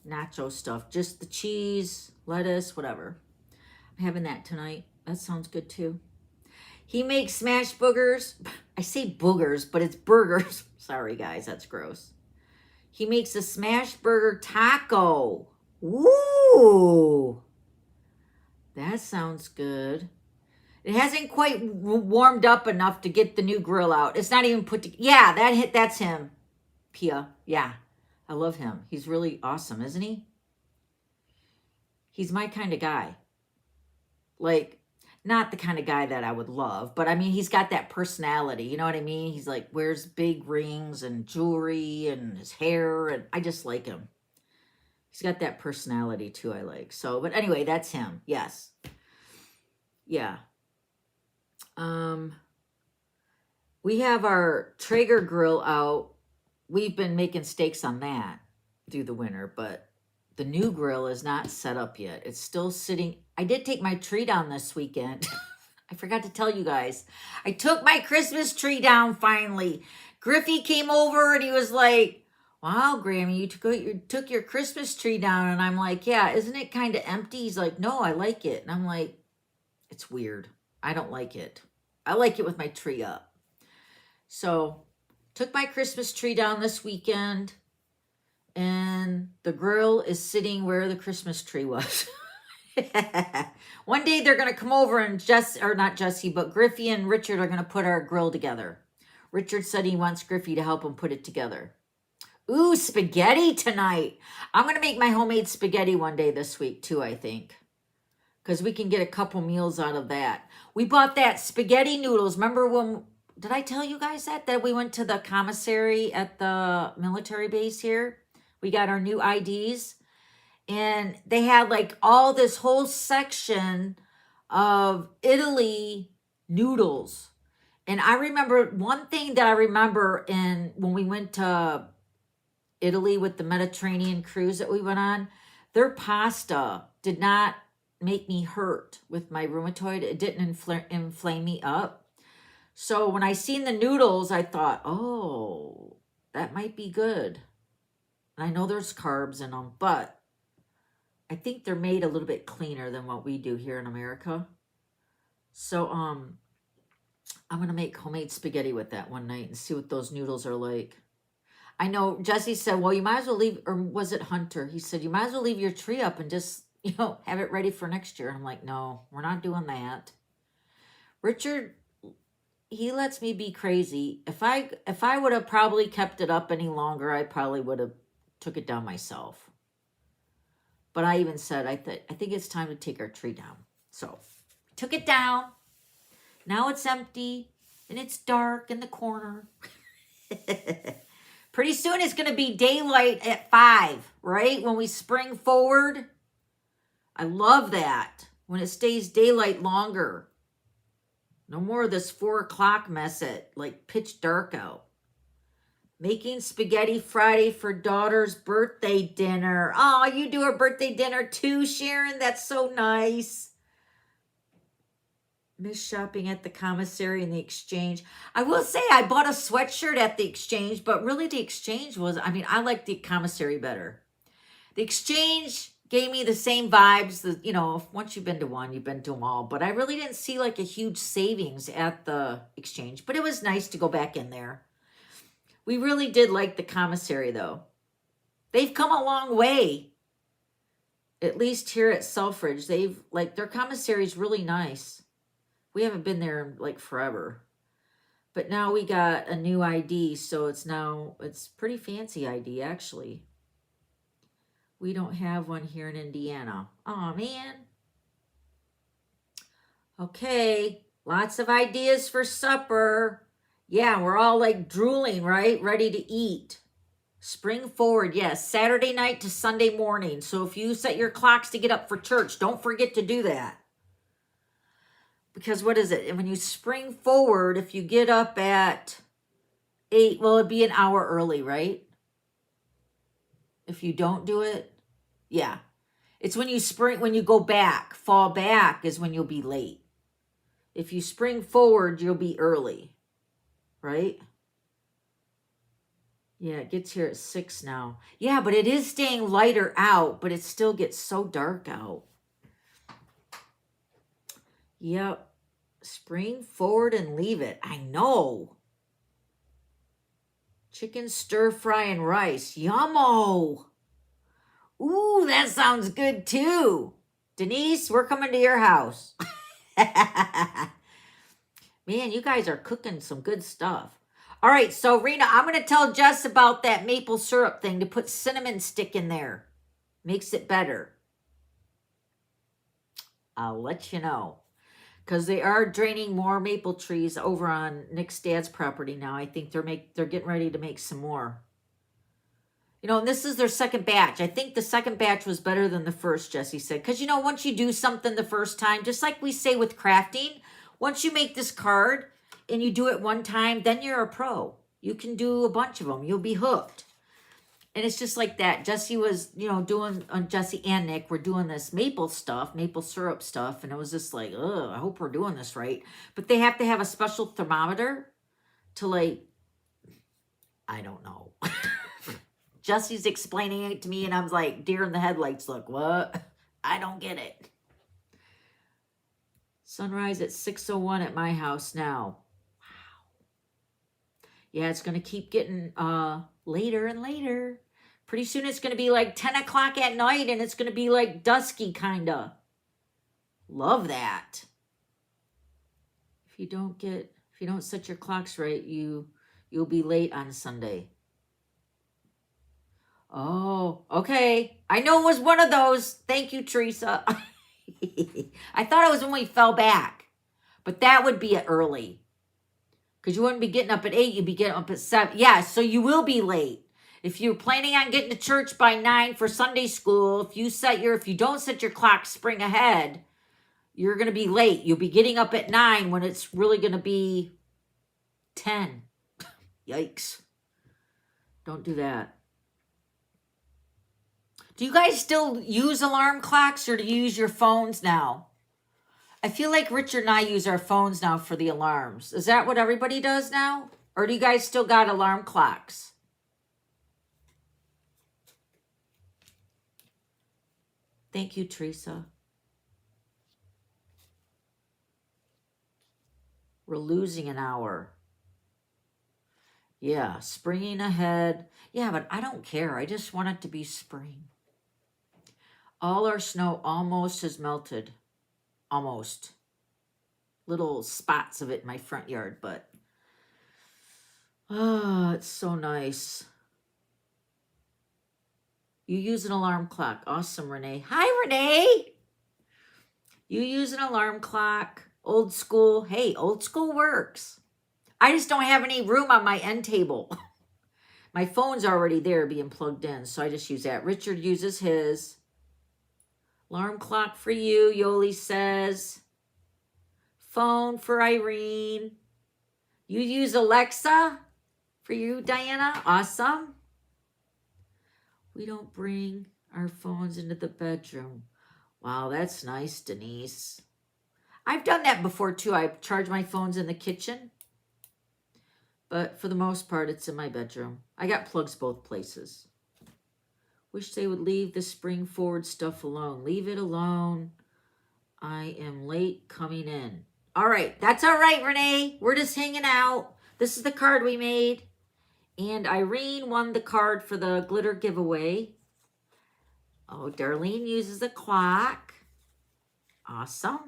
nacho stuff, just the cheese, lettuce, whatever. I'm having that tonight. That sounds good too. He makes smash boogers. I say boogers, but it's burgers. Sorry guys, that's gross. He makes a smash burger taco. Woo! That sounds good. It hasn't quite warmed up enough to get the new grill out. It's not even put together. Yeah, that's him. Pia. Yeah. I love him. He's really awesome, isn't he? He's my kind of guy. Like, not the kind of guy that I would love, but I mean, he's got that personality. You know what I mean? He's like, wears big rings and jewelry and his hair, and I just like him. He's got that personality too, I like. So, but anyway, that's him. Yes. Yeah. We have our Traeger grill out. We've been making steaks on that through the winter, but the new grill is not set up yet. It's still sitting. I did take my tree down this weekend. I forgot to tell you guys. I took my Christmas tree down finally. Griffey came over and he was like, wow, Grammy, you took your Christmas tree down. And I'm like, yeah, isn't it kind of empty? He's like, no, I like it. And I'm like, it's weird. I don't like it. I like it with my tree up. So took my Christmas tree down this weekend, and the grill is sitting where the Christmas tree was. One day they're going to come over and not Jesse, but Griffey and Richard are going to put our grill together. Richard said he wants Griffey to help him put it together. Ooh, spaghetti tonight. I'm going to make my homemade spaghetti one day this week too, I think. Because we can get a couple meals out of that. We bought that spaghetti noodles. Remember when, did I tell you guys that we went to the commissary at the military base here? We got our new IDs. And they had like all this whole section of Italy noodles. And I remember one thing that I remember when we went to Italy with the Mediterranean cruise that we went on, their pasta did not make me hurt with my rheumatoid. It didn't inflame me up. So when I seen the noodles, I thought, oh, that might be good. And I know there's carbs in them, but I think they're made a little bit cleaner than what we do here in America. So I'm going to make homemade spaghetti with that one night and see what those noodles are like. I know Jesse said, well, you might as well leave, or was it Hunter? He said, you might as well leave your tree up and just, have it ready for next year. And I'm like, no, we're not doing that. Richard, he lets me be crazy. If I would have probably kept it up any longer, I probably would have took it down myself. But I even said, I think it's time to take our tree down. So took it down. Now it's empty and it's dark in the corner. Pretty soon it's going to be daylight at 5, right? When we spring forward. I love that. When it stays daylight longer. No more of this 4 o'clock mess at like pitch dark out. Making spaghetti Friday for daughter's birthday dinner. Oh, you do a birthday dinner too, Sharon? That's so nice. Miss shopping at the commissary and the exchange. I will say I bought a sweatshirt at the exchange, but really the exchange was, I like the commissary better. The exchange gave me the same vibes that, once you've been to one, you've been to them all. But I really didn't see like a huge savings at the exchange. But it was nice to go back in there. We really did like the commissary though. They've come a long way. At least here at Selfridge, their commissary is really nice. We haven't been there in like forever. But now we got a new ID, so it's pretty fancy ID, actually. We don't have one here in Indiana. Oh, man. Okay, lots of ideas for supper. Yeah, we're all like drooling, right? Ready to eat. Spring forward, yes. Saturday night to Sunday morning. So if you set your clocks to get up for church, don't forget to do that. Because what is it? When you spring forward, if you get up at 8, well, it'd be an hour early, right? If you don't do it, yeah. It's when you go back, fall back is when you'll be late. If you spring forward, you'll be early, right? Yeah, it gets here at 6 now. Yeah, but it is staying lighter out, but it still gets so dark out. Yep. Spring forward and leave it. I know. Chicken stir fry and rice. Yummo. Ooh, that sounds good too. Denise, we're coming to your house. Man, you guys are cooking some good stuff. All right, so Rena, I'm going to tell Jess about that maple syrup thing to put cinnamon stick in there. Makes it better. I'll let you know. Because they are draining more maple trees over on Nick's dad's property now. I think they're getting ready to make some more. You know, and this is their second batch. I think the second batch was better than the first, Jessie said. Because, you know, once you do something the first time, just like we say with crafting, once you make this card and you do it one time, then you're a pro. You can do a bunch of them. You'll be hooked. And it's just like that. Jessie was, you know, Jessie and Nick were doing this maple stuff, maple syrup stuff. And it was just like, ugh, I hope we're doing this right. But they have to have a special thermometer to like, I don't know. Jessie's explaining it to me and I was like, deer in the headlights, look, what? I don't get it. Sunrise at 6:01 at my house now. Wow. Yeah, it's going to keep getting later and later. Pretty soon it's going to be like 10 o'clock at night and it's going to be like dusky kind of. Love that. If you don't set your clocks right, you'll be late on Sunday. Oh, okay. I know it was one of those. Thank you, Teresa. I thought it was when we fell back. But that would be early. Because you wouldn't be getting up at 8. You'd be getting up at 7. Yeah, so you will be late. If you're planning on getting to church by 9 for Sunday school, if you don't set your clock spring ahead, you're going to be late. You'll be getting up at 9 when it's really going to be 10. Yikes. Don't do that. Do you guys still use alarm clocks or do you use your phones now? I feel like Richard and I use our phones now for the alarms. Is that what everybody does now? Or do you guys still got alarm clocks? Thank you, Teresa. We're losing an hour. Yeah, springing ahead. Yeah, but I don't care. I just want it to be spring. All our snow almost has melted. Almost. Little spots of it in my front yard, but it's so nice. You use an alarm clock. Awesome, Renee. Hi, Renee. You use an alarm clock. Old school. Hey, old school works. I just don't have any room on my end table. My phone's already there being plugged in, so I just use that. Richard uses his. Alarm clock for you, Yoli says. Phone for Irene. You use Alexa for you, Diana. Awesome. We don't bring our phones into the bedroom. Wow, that's nice, Denise. I've done that before, too. I charge my phones in the kitchen. But for the most part, it's in my bedroom. I got plugs both places. Wish they would leave the spring forward stuff alone. Leave it alone. I am late coming in. All right. That's all right, Renee. We're just hanging out. This is the card we made. And Irene won the card for the glitter giveaway. Oh, Darlene uses a clock. Awesome.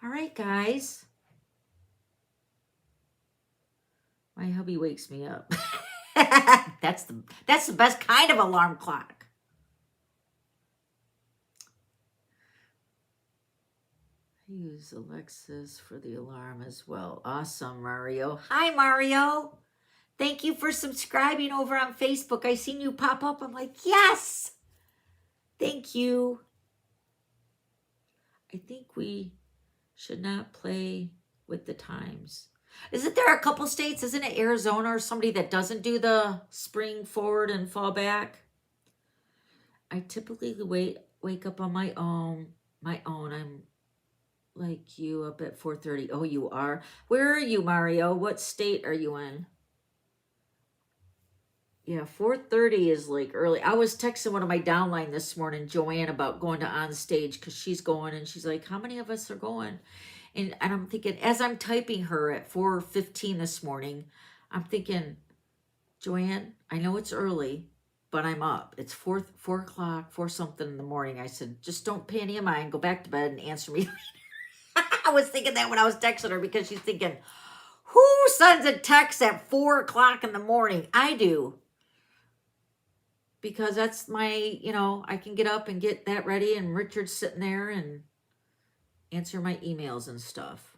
All right, guys. My hubby wakes me up. That's the best kind of alarm clock. I use Alexis for the alarm as well. Awesome, Mario. Hi, Mario. Thank you for subscribing over on Facebook. I seen you pop up. I'm like, yes. Thank you. I think we should not play with the times. Isn't there a couple states, isn't it Arizona or somebody that doesn't do the spring forward and fall back? I typically wake up on my own. I'm like you up at 4:30. Oh, you are? Where are you, Mario? What state are you in? Yeah, 4:30 is like early. I was texting one of my downline this morning, Joanne, about going to on stage because she's going, and she's like, how many of us are going? And I'm thinking, as I'm typing her at 4:15 this morning, I'm thinking, Joanne, I know it's early, but I'm up. It's 4 o'clock, 4 something in the morning. I said, just don't pay any of mine. Go back to bed and answer me. I was thinking that when I was texting her because she's thinking, who sends a text at 4 o'clock in the morning? I do. Because that's my, I can get up and get that ready, and Richard's sitting there and answer my emails and stuff.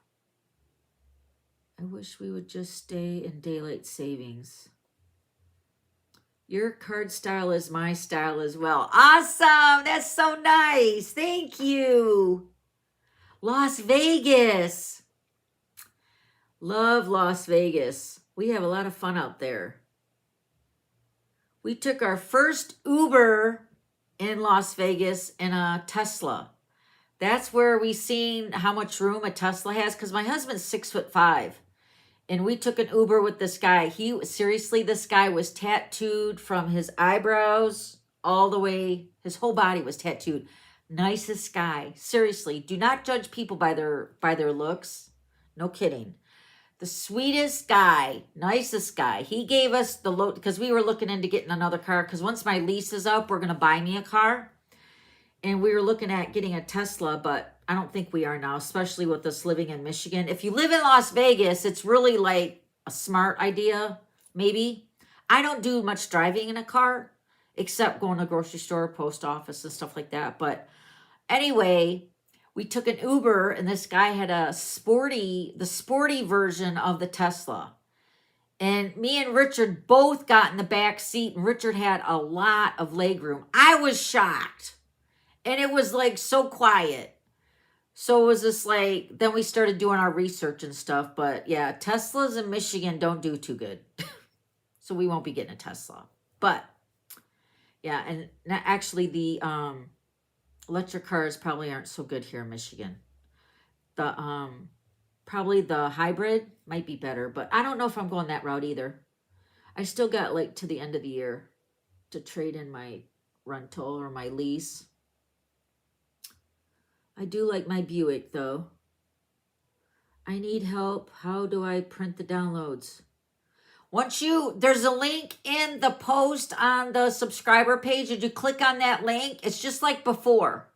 I wish we would just stay in daylight savings. Your card style is my style as well. Awesome. That's so nice. Thank you. Las Vegas. Love Las Vegas. We have a lot of fun out there. We took our first Uber in Las Vegas in a Tesla. That's where we seen how much room a Tesla has, because my husband's 6'5", and we took an Uber with this guy. This guy was tattooed from his eyebrows all the way, his whole body was tattooed. Nicest guy. Seriously, do not judge people by their looks. No kidding. The sweetest guy, nicest guy. He gave us the load because we were looking into getting another car, because once my lease is up, we're going to buy me a car. And we were looking at getting a Tesla, but I don't think we are now, especially with us living in Michigan. If you live in Las Vegas, it's really like a smart idea, maybe. I don't do much driving in a car, except going to the grocery store, post office, and stuff like that. But anyway, we took an Uber, and this guy had the sporty version of the Tesla. And me and Richard both got in the back seat, and Richard had a lot of leg room. I was shocked. And it was like so quiet. So it was just like, then we started doing our research and stuff. But yeah, Teslas in Michigan don't do too good. So we won't be getting a Tesla. But yeah, and actually the electric cars probably aren't so good here in Michigan. The probably the hybrid might be better, but I don't know if I'm going that route either. I still got like to the end of the year to trade in my rental or my lease. I do like my Buick though. I need help. How do I print the downloads? There's a link in the post on the subscriber page. Did you click on that link? It's just like before.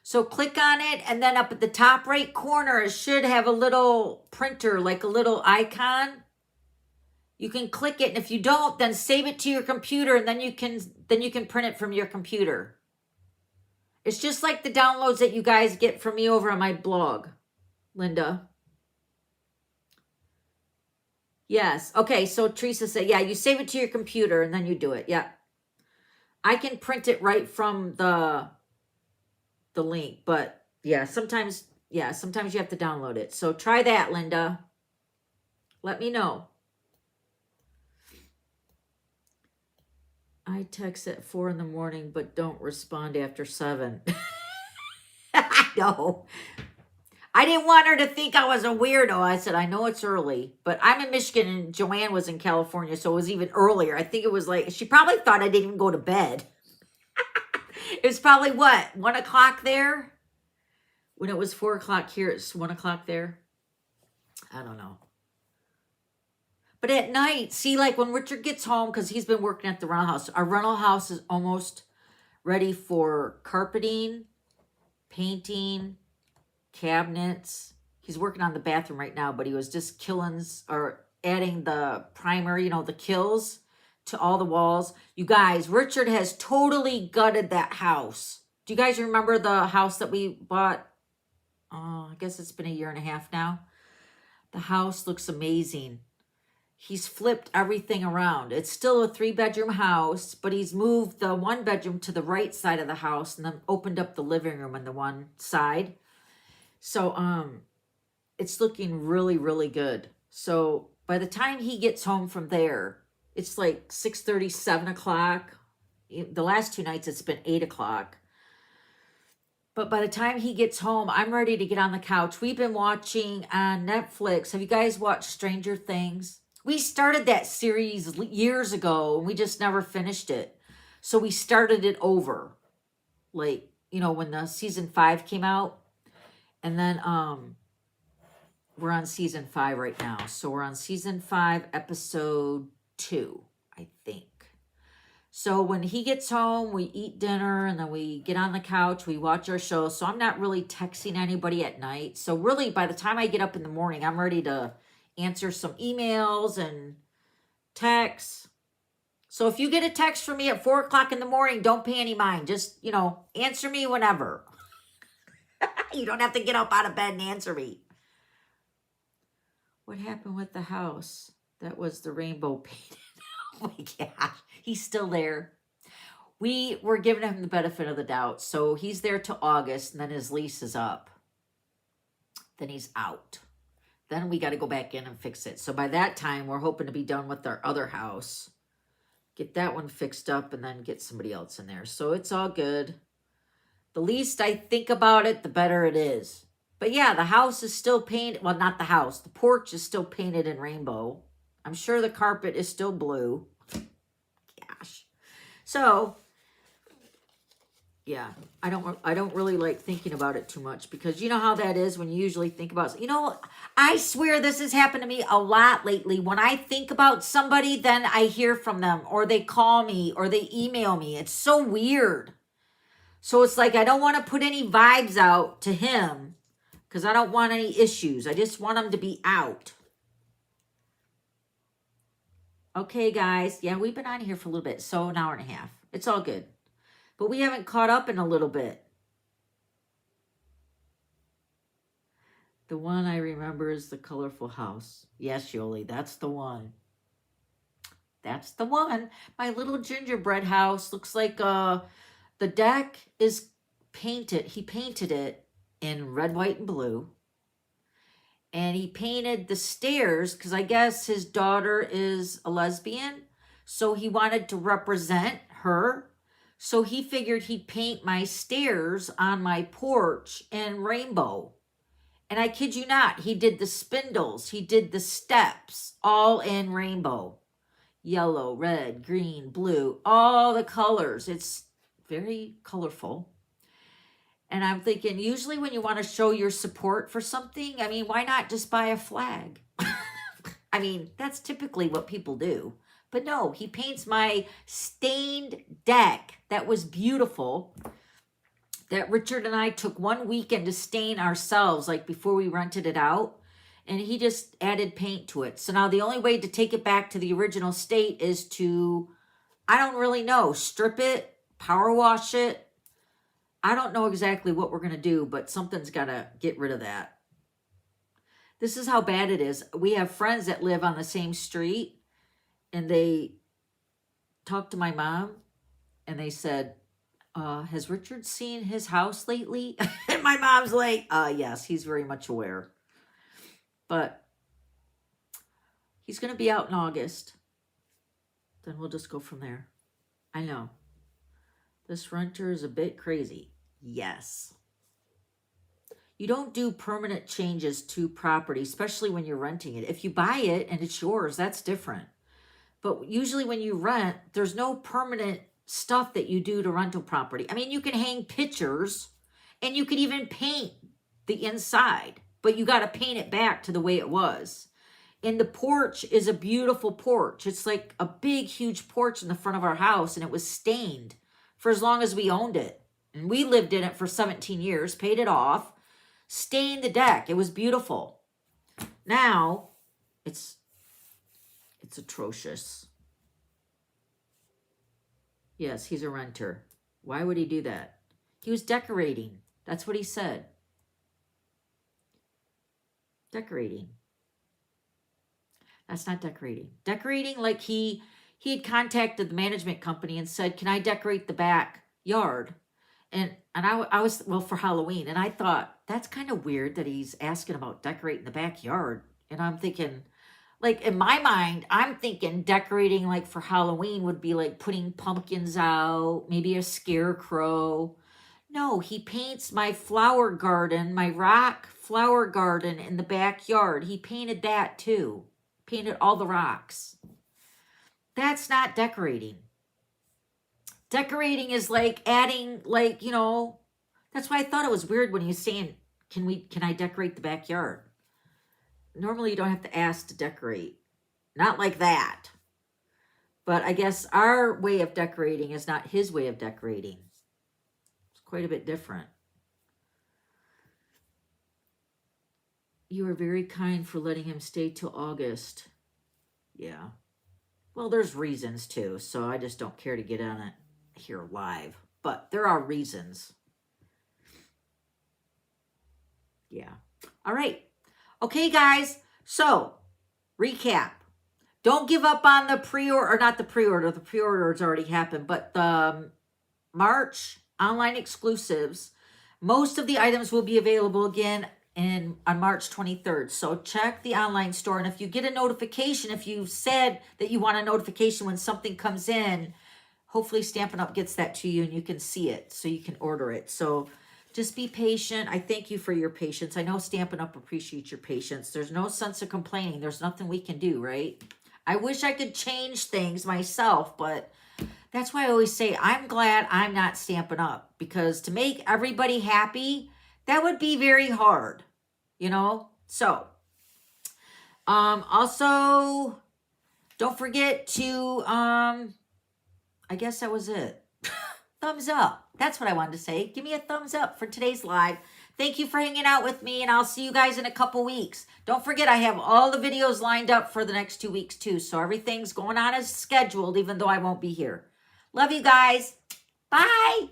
So click on it, and then up at the top right corner, it should have a little printer, like a little icon. You can click it, and if you don't, then save it to your computer, and then you can print it from your computer. It's just like the downloads that you guys get from me over on my blog, Linda. Yes. Okay, so Teresa said, yeah, you save it to your computer and then you do it. Yeah. I can print it right from the link, but yeah, sometimes you have to download it. So try that, Linda. Let me know. I text at 4 in the morning, but don't respond after 7. I know. I didn't want her to think I was a weirdo. I said, I know it's early, but I'm in Michigan and Joanne was in California, so it was even earlier. I think it was like, she probably thought I didn't even go to bed. It was probably what, 1 o'clock there? When it was 4 o'clock here, it's 1 o'clock there. I don't know. But at night, see, like when Richard gets home, because he's been working at the rental house, our rental house is almost ready for carpeting, painting, cabinets. He's working on the bathroom right now, but he was just adding the primer, you know, the kills to all the walls. You guys, Richard has totally gutted that house. Do you guys remember the house that we bought? Oh, I guess it's been a year and a half now. The house looks amazing. He's flipped everything around. It's still a 3-bedroom house, but he's moved the 1 bedroom to the right side of the house and then opened up the living room on the one side. So, it's looking really, really good. So by the time he gets home from there, it's like 6:30, 7 o'clock. The last 2 nights, it's been 8 o'clock. But by the time he gets home, I'm ready to get on the couch. We've been watching on Netflix. Have you guys watched Stranger Things? We started that series years ago, and we just never finished it. So we started it over. Like, you know, when the season 5 came out. And then we're on season 5 right now. So we're on season 5, episode 2, I think. So when he gets home, we eat dinner and then we get on the couch, we watch our show. So I'm not really texting anybody at night. So really by the time I get up in the morning, I'm ready to answer some emails and texts. So if you get a text from me at 4 o'clock in the morning, don't pay any mind. Just, you know, answer me whenever. You don't have to get up out of bed and answer me. What happened with the house? That was the rainbow painted. Oh my gosh, he's still there. We were giving him the benefit of the doubt. So he's there till August, and then his lease is up. Then he's out. Then we got to go back in and fix it. So by that time, we're hoping to be done with our other house. Get that one fixed up and then get somebody else in there. So it's all good. The least I think about it, the better it is. But yeah, the house is still painted. Well, not the house. The porch is still painted in rainbow. I'm sure the carpet is still blue. Gosh. So, yeah, I don't really like thinking about it too much because you know how that is when you usually think about, you know, I swear this has happened to me a lot lately. When I think about somebody, then I hear from them or they call me or they email me. It's so weird. So it's like I don't want to put any vibes out to him because I don't want any issues. I just want him to be out. Okay, guys. Yeah, we've been on here for a little bit. So an hour and a half. It's all good. But we haven't caught up in a little bit. The one I remember is the colorful house. Yes, Yoli, that's the one. That's the one. My little gingerbread house looks like the deck is painted. He painted it in red, white, and blue. And he painted the stairs because I guess his daughter is a lesbian. So he wanted to represent her. So he figured he'd paint my stairs on my porch in rainbow. And I kid you not, he did the spindles. He did the steps all in rainbow. Yellow, red, green, blue, all the colors. It's very colorful. And I'm thinking, usually when you want to show your support for something, I mean, why not just buy a flag? I mean, that's typically what people do. But no, he paints my stained deck. That was beautiful. That Richard and I took one weekend to stain ourselves, like before we rented it out. And he just added paint to it. So now the only way to take it back to the original state is to, I don't really know, strip it, power wash it. I don't know exactly what we're going to do, but something's got to get rid of that. This is how bad it is. We have friends that live on the same street, and they talked to my mom, and they said, has Richard seen his house lately? And my mom's like, yes, he's very much aware. But he's going to be out in August. Then we'll just go from there. I know. This renter is a bit crazy. Yes. You don't do permanent changes to property, especially when you're renting it. If you buy it and it's yours, that's different. But usually when you rent, there's no permanent stuff that you do to rental property. I mean, you can hang pictures and you can even paint the inside, but you got to paint it back to the way it was. And the porch is a beautiful porch. It's like a big, huge porch in the front of our house, and it was stained for as long as we owned it. And we lived in it for 17 years, paid it off, stained the deck. It was beautiful. Now, it's It's atrocious. Yes, he's a renter. Why would he do that? He was decorating. That's what he said. Decorating. That's not decorating. Decorating, like he had contacted the management company and said, can I decorate the backyard? And I was, well, for Halloween. And I thought, that's kind of weird that he's asking about decorating the backyard. And I'm thinking, like, in my mind, I'm thinking decorating, like, for Halloween would be, like, putting pumpkins out, maybe a scarecrow. No, he paints my flower garden, my rock flower garden in the backyard. He painted that, too. Painted all the rocks. That's not decorating. Decorating is like adding, like, you know, that's why I thought it was weird when he was saying, can I decorate the backyard? Normally you don't have to ask to decorate. Not like that. But I guess our way of decorating is not his way of decorating. It's quite a bit different. You are very kind for letting him stay till August. Yeah. Well, there's reasons too, so I just don't care to get on it here live. But there are reasons. Yeah. All right. Okay, guys. So, recap. Don't give up on the pre-order, or not the pre-order. The pre-order has already happened, but the March online exclusives, most of the items will be available again on March 23rd. So check the online store. And if you get a notification, if you've said that you want a notification when something comes in, hopefully Stampin' Up! Gets that to you and you can see it so you can order it. So just be patient. I thank you for your patience. I know Stampin' Up! Appreciates your patience. There's no sense of complaining. There's nothing we can do, right? I wish I could change things myself, but that's why I always say I'm glad I'm not Stampin' Up! Because to make everybody happy, that would be very hard, you know? So, also, don't forget to, I guess that was it. Thumbs up. That's what I wanted to say. Give me a thumbs up for today's live. Thank you for hanging out with me, and I'll see you guys in a couple weeks. Don't forget, I have all the videos lined up for the next 2 weeks, too. So everything's going on as scheduled, even though I won't be here. Love you guys. Bye.